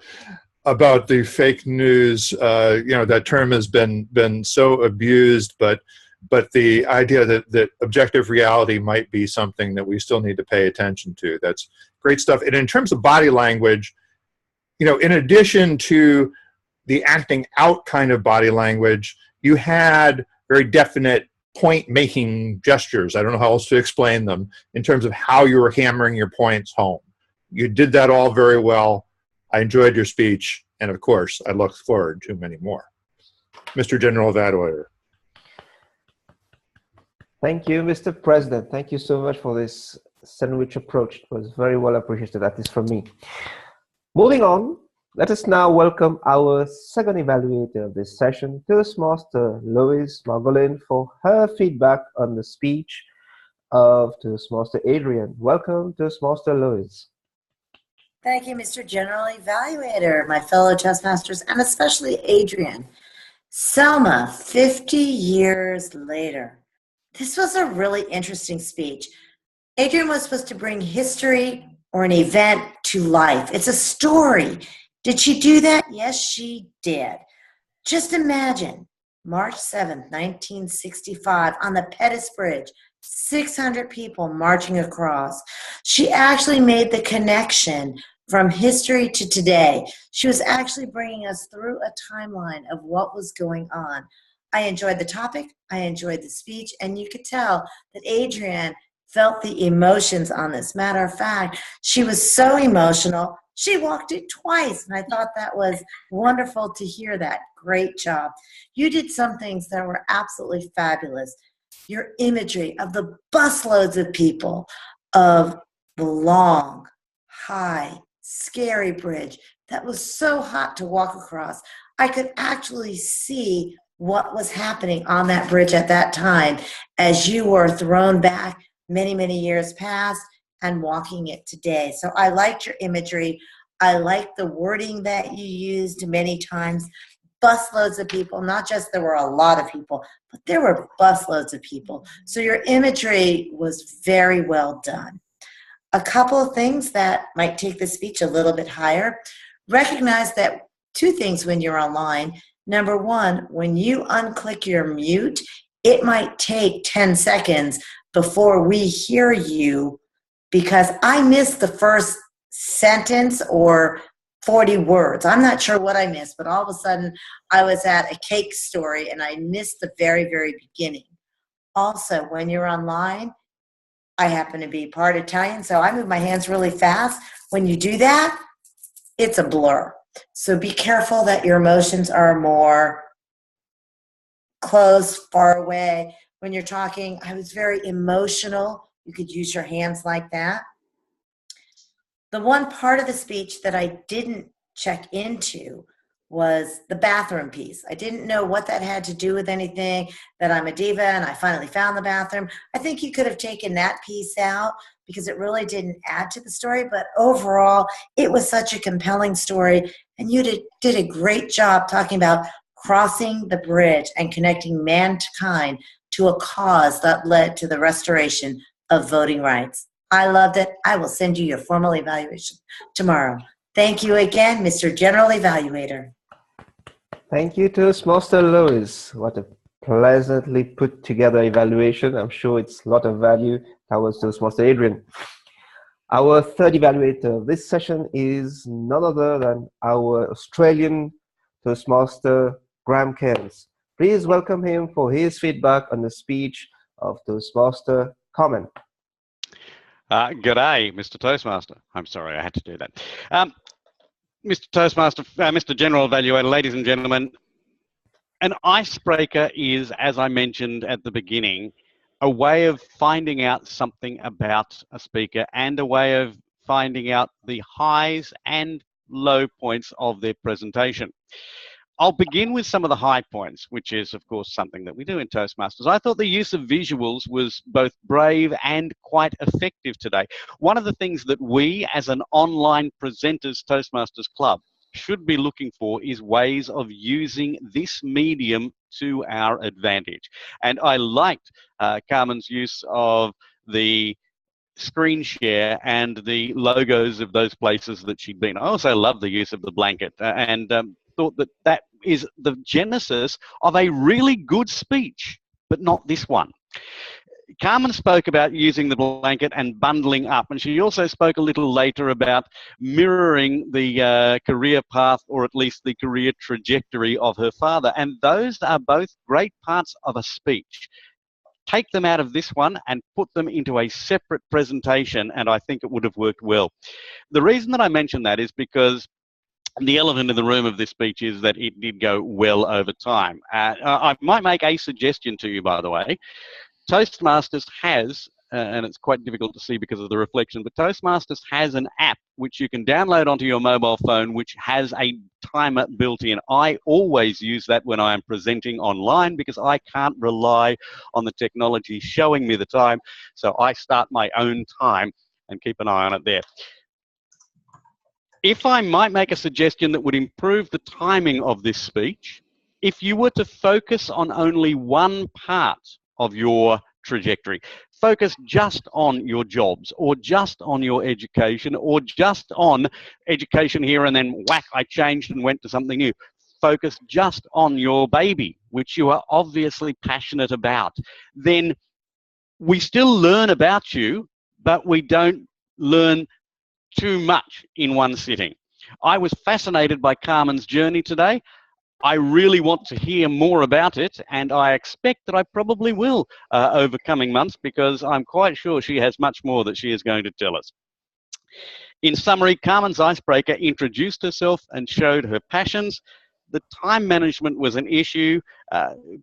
the fake news. That term has been so abused, but but the idea that objective reality might be something that we still need to pay attention to. That's great stuff. And in terms of body language, you know, in addition to the acting out kind of body language, you had very definite point-making gestures. I don't know how else to explain them in terms of how you were hammering your points home. You did that all very well. I enjoyed your speech, and of course, I look forward to many more. Mr. General Evaluator. Thank you, Mr. President. Thank you so much for this sandwich approach. It was very well appreciated, at least from me. Moving on, let us now welcome our second evaluator of this session, Toastmaster Lois Margolin, for her feedback on the speech of Toastmaster Adrian. Welcome, Toastmaster Lois. Thank you, Mr. General Evaluator, my fellow Toastmasters, and especially Adrian. Selma, 50 years later. This was a really interesting speech. Adrian was supposed to bring history or an event to life. It's a story. Did she do that? Yes, she did. Just imagine March 7th, 1965, on the Pettus Bridge, 600 people marching across. She actually made the connection from history to today. She was actually bringing us through a timeline of what was going on. I enjoyed the topic, I enjoyed the speech, and you could tell that Adrian felt the emotions on this. Matter of fact, she was so emotional, she walked it twice, and I thought that was wonderful to hear that. Great job. You did some things that were absolutely fabulous. Your imagery of the busloads of people, of the long, high, scary bridge that was so hot to walk across. I could actually see what was happening on that bridge at that time as you were thrown back many, many years past and walking it today. So I liked your imagery. I liked the wording that you used many times. Busloads of people, not just there were a lot of people, but there were busloads of people. So your imagery was very well done. A couple of things that might take the speech a little bit higher. Recognize that two things when you're online. Number one, when you unclick your mute, it might take 10 seconds before we hear you because I missed the first sentence or 40 words. I'm not sure what I missed, but all of a sudden I was at a cake story and I missed the very, very beginning. Also, when you're online, I happen to be part Italian, so I move my hands really fast. When you do that, it's a blur. So be careful that your emotions are more close, far away. When you're talking, I was very emotional. You could use your hands like that. The one part of the speech that I didn't check into was the bathroom piece. I didn't know what that had to do with anything, that I'm a diva and I finally found the bathroom. I think you could have taken that piece out because it really didn't add to the story, but overall, it was such a compelling story, and you did a great job talking about crossing the bridge and connecting mankind to a cause that led to the restoration of voting rights. I loved it. I will send you your formal evaluation tomorrow. Thank you again, Mr. General Evaluator. Thank you, Toastmaster Lois. What a pleasantly put together evaluation. I'm sure it's a lot of value towards Toastmaster Adrian. Our third evaluator of this session is none other than our Australian Toastmaster, Graham Cairns. Please welcome him for his feedback on the speech of Toastmaster Common. G'day, Mr. Toastmaster. I'm sorry, I had to do that. Mr. Toastmaster, Mr. General Evaluator, ladies and gentlemen, an icebreaker is, as I mentioned at the beginning, a way of finding out something about a speaker and a way of finding out the highs and low points of their presentation. I'll begin with some of the high points, which is, of course, something that we do in Toastmasters. I thought the use of visuals was both brave and quite effective today. One of the things that we, as an online presenters Toastmasters Club, should be looking for is ways of using this medium to our advantage. And I liked Carmen's use of the screen share and the logos of those places that she'd been. I also love the use of the blanket and thought that that is the genesis of a really good speech. but not this one. Carmen spoke about using the blanket and bundling up, and she also spoke a little later about mirroring the career path, or at least the career trajectory of her father. And those are both great parts of a speech. Take them out of this one and put them into a separate presentation, and I think it would have worked well. The reason that I mention that is because the elephant in the room of this speech is that it did go well over time. I might make a suggestion to you, by the way. Toastmasters has, and it's quite difficult to see because of the reflection, but Toastmasters has an app which you can download onto your mobile phone which has a timer built in. I always use that when I am presenting online because I can't rely on the technology showing me the time, so I start my own time and keep an eye on it there. If I might make a suggestion that would improve the timing of this speech, if you were to focus on only one part of your trajectory, focus just on your jobs or just on your education or just on education here and then whack, I changed and went to something new. Focus just on your baby, which you are obviously passionate about. Then we still learn about you, but we don't learn too much in one sitting. I was fascinated by Carmen's journey today. I really want to hear more about it, and I expect that I probably will over coming months because I'm quite sure she has much more that she is going to tell us. In summary, Carmen's icebreaker introduced herself and showed her passions. The time management was an issue.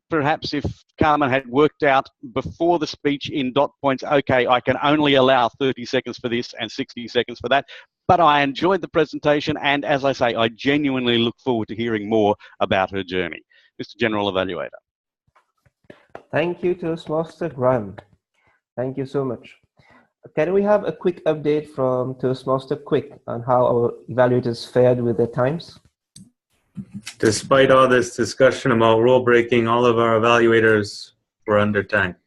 Perhaps if Carmen had worked out before the speech in dot points, okay, I can only allow 30 seconds for this and 60 seconds for that. But I enjoyed the presentation, and as I say, I genuinely look forward to hearing more about her journey. Mr. General Evaluator. Thank you, Toastmaster Graham. Thank you so much. Can we have a quick update from Toastmaster Quick on how our evaluators fared with their times? Despite all this discussion about rule breaking, all of our evaluators were under time.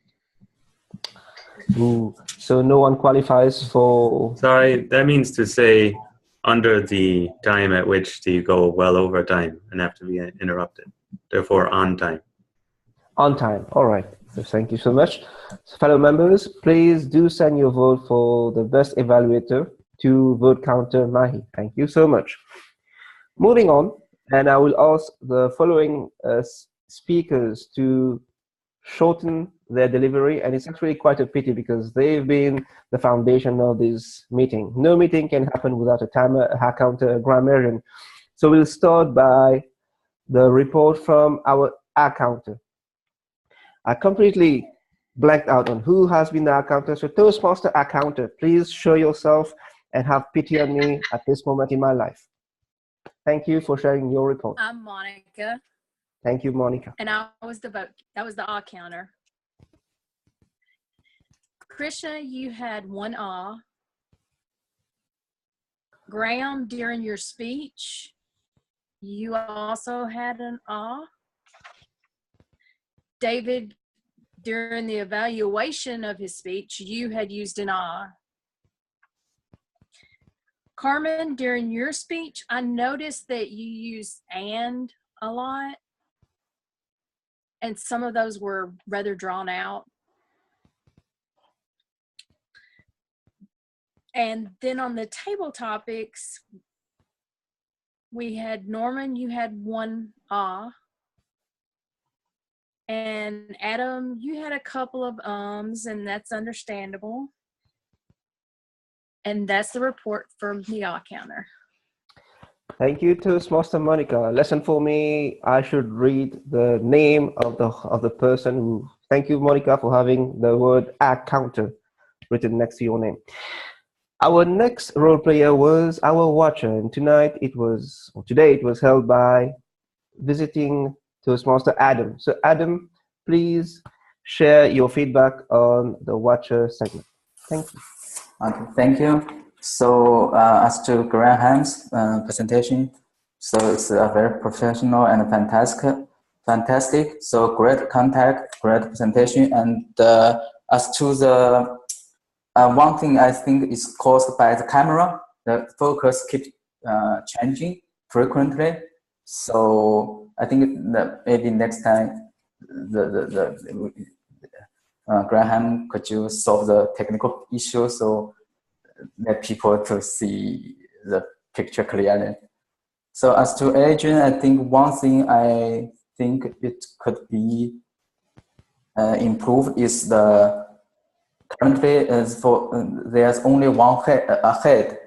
Ooh, so no one qualifies for... Sorry, that means to say under the time at which you go well over time and have to be interrupted. Therefore, on time. On time, all right. So thank you so much. So fellow members, please do send your vote for the best evaluator to Vote Counter Mahi. Thank you so much. Moving on, and I will ask the following speakers to shorten their delivery, and it's actually quite a pity because they've been the foundation of this meeting. No meeting can happen without a timer, a hack counter, a grammarian. So we'll start by the report from our hack counter. I completely blanked out on who has been the hack counter. So Toastmaster hack counter, please show yourself and have pity on me at this moment in my life. Thank you for sharing your report. I'm Monica. Thank you, Monica. And I was the vote. That was the ah counter. Krishna, you had one ah. Graham, during your speech, you also had an ah. David, during the evaluation of his speech, you had used an ah. Carmen, during your speech, I noticed that you used and a lot. And some of those were rather drawn out. And then on the table topics, we had Norman, you had one ah. And Adam, you had a couple of ums, and that's understandable. And that's the report from the ah counter. Thank you, Toastmaster Monica. Lesson for me, I should read the name of the person who... Thank you, Monica, for having the word hack counter written next to your name. Our next role player was our watcher, and today it was held by visiting Toastmaster Adam. So Adam, please share your feedback on the watcher segment. Thank you. Okay, thank you. So as to Graham's presentation, so it's a very professional and fantastic. So great contact, great presentation, and as to the one thing I think is caused by the camera, the focus keeps changing frequently. So I think that maybe next time Graham, could you solve the technical issue so that people to see the picture clearly? So as to Adrian, I think one thing I think it could be improved is currently there's only one head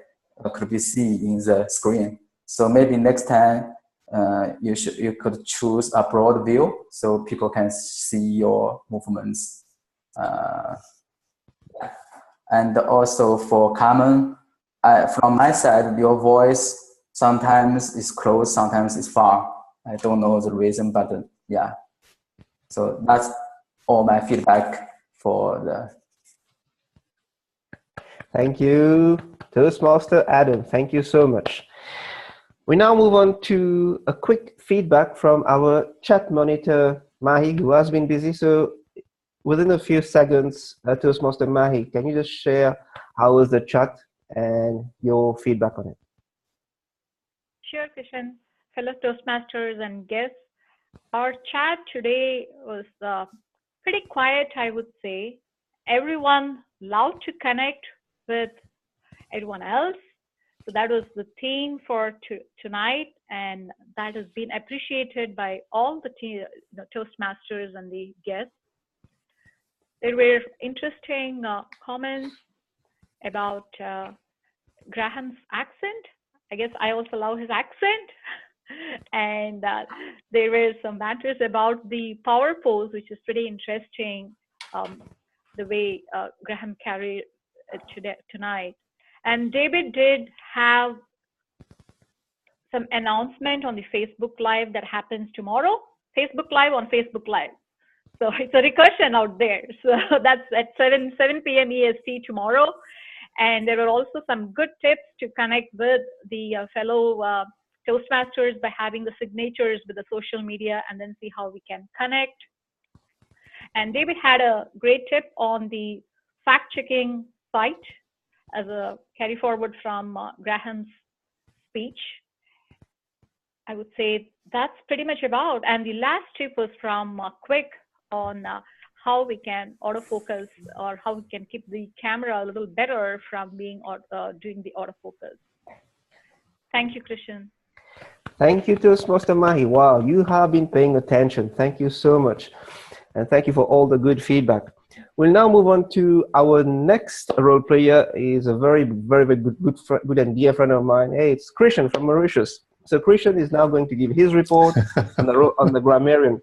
could be seen in the screen. So maybe next time you could choose a broad view so people can see your movements. And also for Carmen, from my side, your voice sometimes is close, sometimes is far. I don't know the reason, but yeah. So that's all my feedback for the. Thank you, Toastmaster Adam. Thank you so much. We now move on to a quick feedback from our chat monitor, Mahi, who has been busy. So within a few seconds, Toastmaster Mahi, can you just share how was the chat and your feedback on it? Sure, Kishan. Fellow Toastmasters and guests, our chat today was pretty quiet, I would say. Everyone loved to connect with everyone else. So that was the theme for tonight, and that has been appreciated by all the Toastmasters and the guests. There were interesting comments about Graham's accent. I guess I also love his accent. And there were some matters about the power pose, which is pretty interesting, the way Graham carried it tonight. And David did have some announcement on the Facebook Live that happens tomorrow. Facebook Live on Facebook Live. So it's a recursion out there. So that's at 7 p.m. EST tomorrow. And there were also some good tips to connect with the fellow Toastmasters by having the signatures with the social media and then see how we can connect. And David had a great tip on the fact-checking site as a carry forward from Graham's speech. I would say that's pretty much about. And the last tip was from Quick on how we can autofocus or how we can keep the camera a little better from being doing the autofocus. Thank you, Christian. Thank you, Toastmaster Mahi. Wow, you have been paying attention. Thank you so much. And thank you for all the good feedback. We'll now move on to our next role player. Is a very good and dear friend of mine. Hey, it's Christian from Mauritius. So Christian is now going to give his report on the grammarian.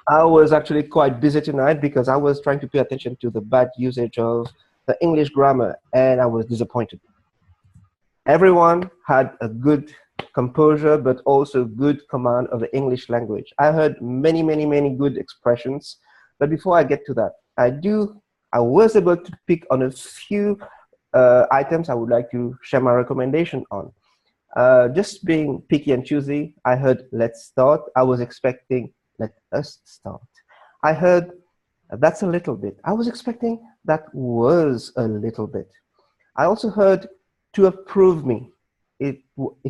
I was actually quite busy tonight because I was trying to pay attention to the bad usage of the English grammar, and I was disappointed. Everyone had a good composure, but also good command of the English language. I heard many good expressions, but before I get to that, I was able to pick on a few items I would like to share my recommendation on. Just being picky and choosy, I heard let's start. I was expecting let us start. I heard that's a little bit. I was expecting that was a little bit. I also heard to approve me. It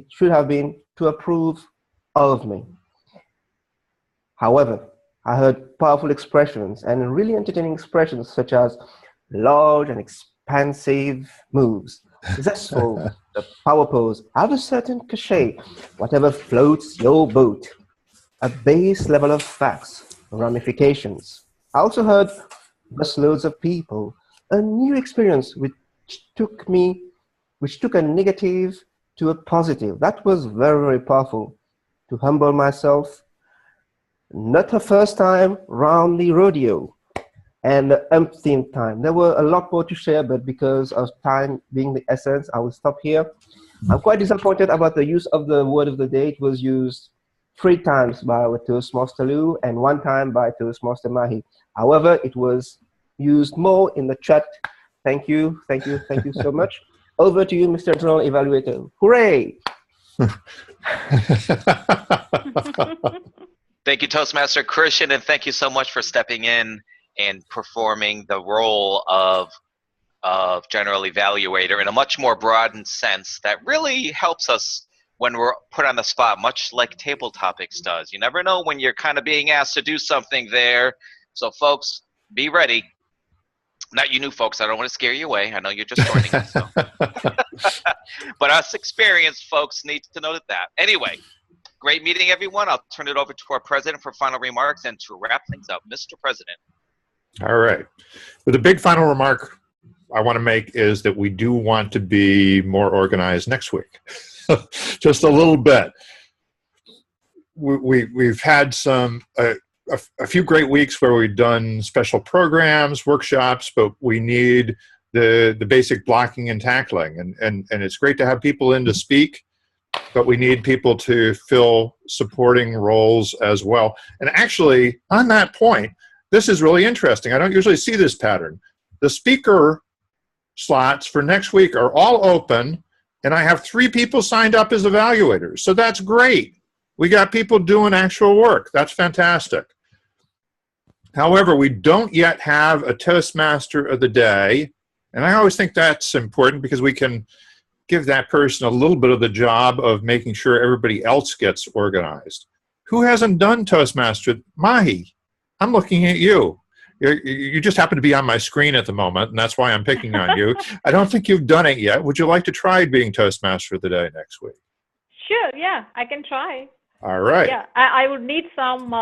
should have been to approve of me. However, I heard powerful expressions and really entertaining expressions such as large and expansive moves, zestful, the power pose, have a certain cachet, whatever floats your boat, a base level of facts, ramifications. I also heard busloads of people, a new experience which took a negative to a positive. That was very powerful. To humble myself, not a first time round the rodeo, and the umpteenth time. There were a lot more to share, but because of time being the essence, I will stop here. I'm quite disappointed about the use of the word of the day. It was used 3 times by our Toastmaster Lou and 1 time by Toastmaster Mahi. However, it was used more in the chat. Thank you so much. Over to you, Mr. General Evaluator. Hooray! Thank you, Toastmaster Christian, and thank you so much for stepping in and performing the role of general evaluator in a much more broadened sense that really helps us when we're put on the spot, much like Table Topics does. You never know when you're kind of being asked to do something there. So, folks, be ready. Not you new folks. I don't want to scare you away. I know you're just joining us. So. But us experienced folks need to know that. Anyway, great meeting, everyone. I'll turn it over to our president for final remarks and to wrap things up. Mr. President. All right. Well, the big final remark I want to make is that we do want to be more organized next week. Just a little bit. We've had a few great weeks where we've done special programs, workshops, but we need the basic blocking and tackling. And it's great to have people in to speak, but we need people to fill supporting roles as well. And actually, on that point, this is really interesting. I don't usually see this pattern. The speaker slots for next week are all open, and I have 3 people signed up as evaluators. So that's great. We got people doing actual work. That's fantastic. However, we don't yet have a Toastmaster of the day, and I always think that's important because we can give that person a little bit of the job of making sure everybody else gets organized. Who hasn't done Toastmaster? Mahi, I'm looking at you. You just happen to be on my screen at the moment, and that's why I'm picking on you. I don't think you've done it yet. Would you like to try being Toastmaster of the day next week? Sure, yeah, I can try. All right. Yeah, I would need some,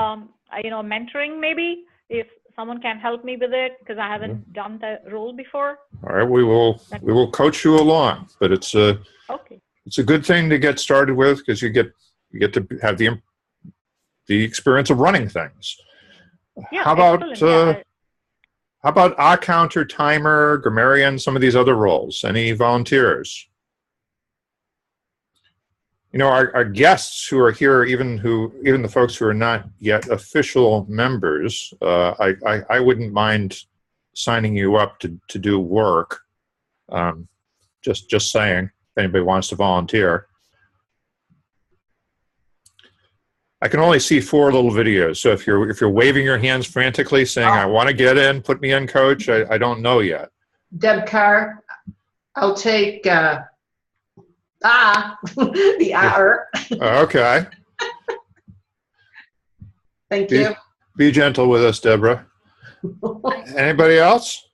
mentoring maybe, if someone can help me with it, because I haven't done the role before. All right, we will coach you along, but it's a good thing to get started with because you get to have the experience of running things. Yeah, how about our counter, timer, grammarian, some of these other roles? Any volunteers? You know, our guests who are here, even the folks who are not yet official members, I wouldn't mind signing you up to do work. Just saying, if anybody wants to volunteer. I can only see 4 little videos, so if you're waving your hands frantically, saying I want to get in, put me in, coach, I don't know yet. Deb Carr, I'll take the R. Okay. Thank you. Be gentle with us, Deborah. Anybody else?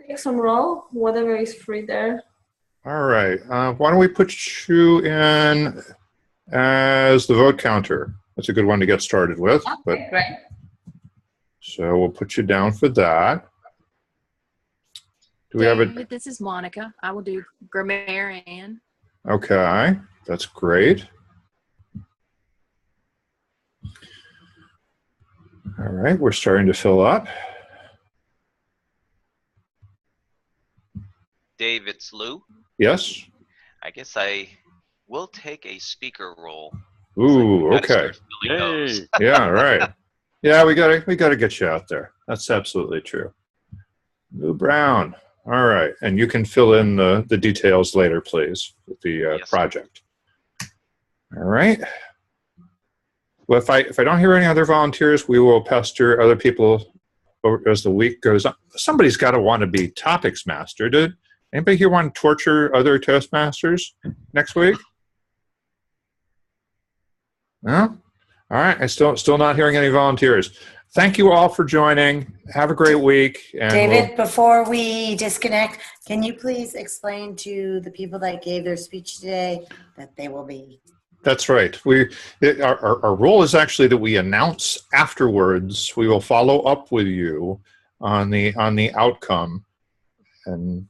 Take some role, whatever is free there. All right. Why don't we put you in as the vote counter? That's a good one to get started with. Okay, great. So we'll put you down for that. Do we have a? This is Monica. I will do grammarian. Okay, that's great. All right, we're starting to fill up. Dave, it's Lou. Yes. I guess I will take a speaker role. Ooh, okay. Yeah, right. Yeah, we gotta get you out there. That's absolutely true. Lou Brown. All right, and you can fill in the details later, please, with the project. All right. Well, if I don't hear any other volunteers, we will pester other people as the week goes on. Somebody's got to want to be topics master. Did anybody here want to torture other Toastmasters next week? No? All right. I'm still not hearing any volunteers. Thank you all for joining. Have a great week. And David, before we disconnect, can you please explain to the people that gave their speech today that they will be? That's right. Our role is actually that we announce afterwards. We will follow up with you on the outcome. And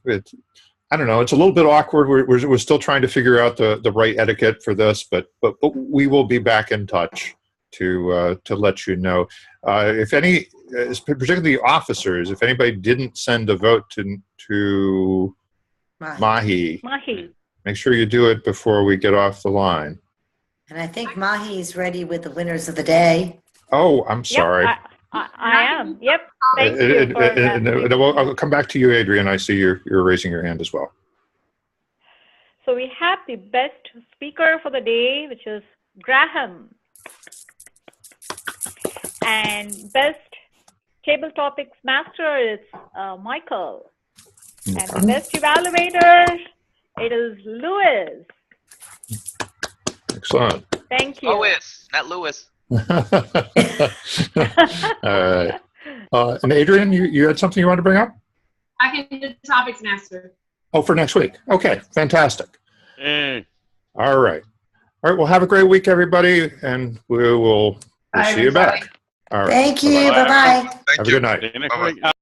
I don't know. It's a little bit awkward. We're still trying to figure out the right etiquette for this, but we will be back in touch to let you know. If any, particularly the officers, if anybody didn't send a vote to Mahi, make sure you do it before we get off the line. And I think Mahi's ready with the winners of the day. Oh, I'm sorry. Yep, I am. Yep. Thank you for that. I'll come back to you, Adrian. I see you're raising your hand as well. So we have the best speaker for the day, which is Graham. And best table topics master is Michael. And the best evaluator, it is Louis. Excellent. Thank you. Lois, not Lewis. All right. And Adrian, you had something you wanted to bring up? I can do the topics master. Oh, for next week. Okay, fantastic. Hey. All right. All right, well, have a great week, everybody, and we'll Bye, see you everybody. back. All right. Thank you. Bye-bye. Bye-bye. Thank Have you. a good night. See you next Bye-bye. week.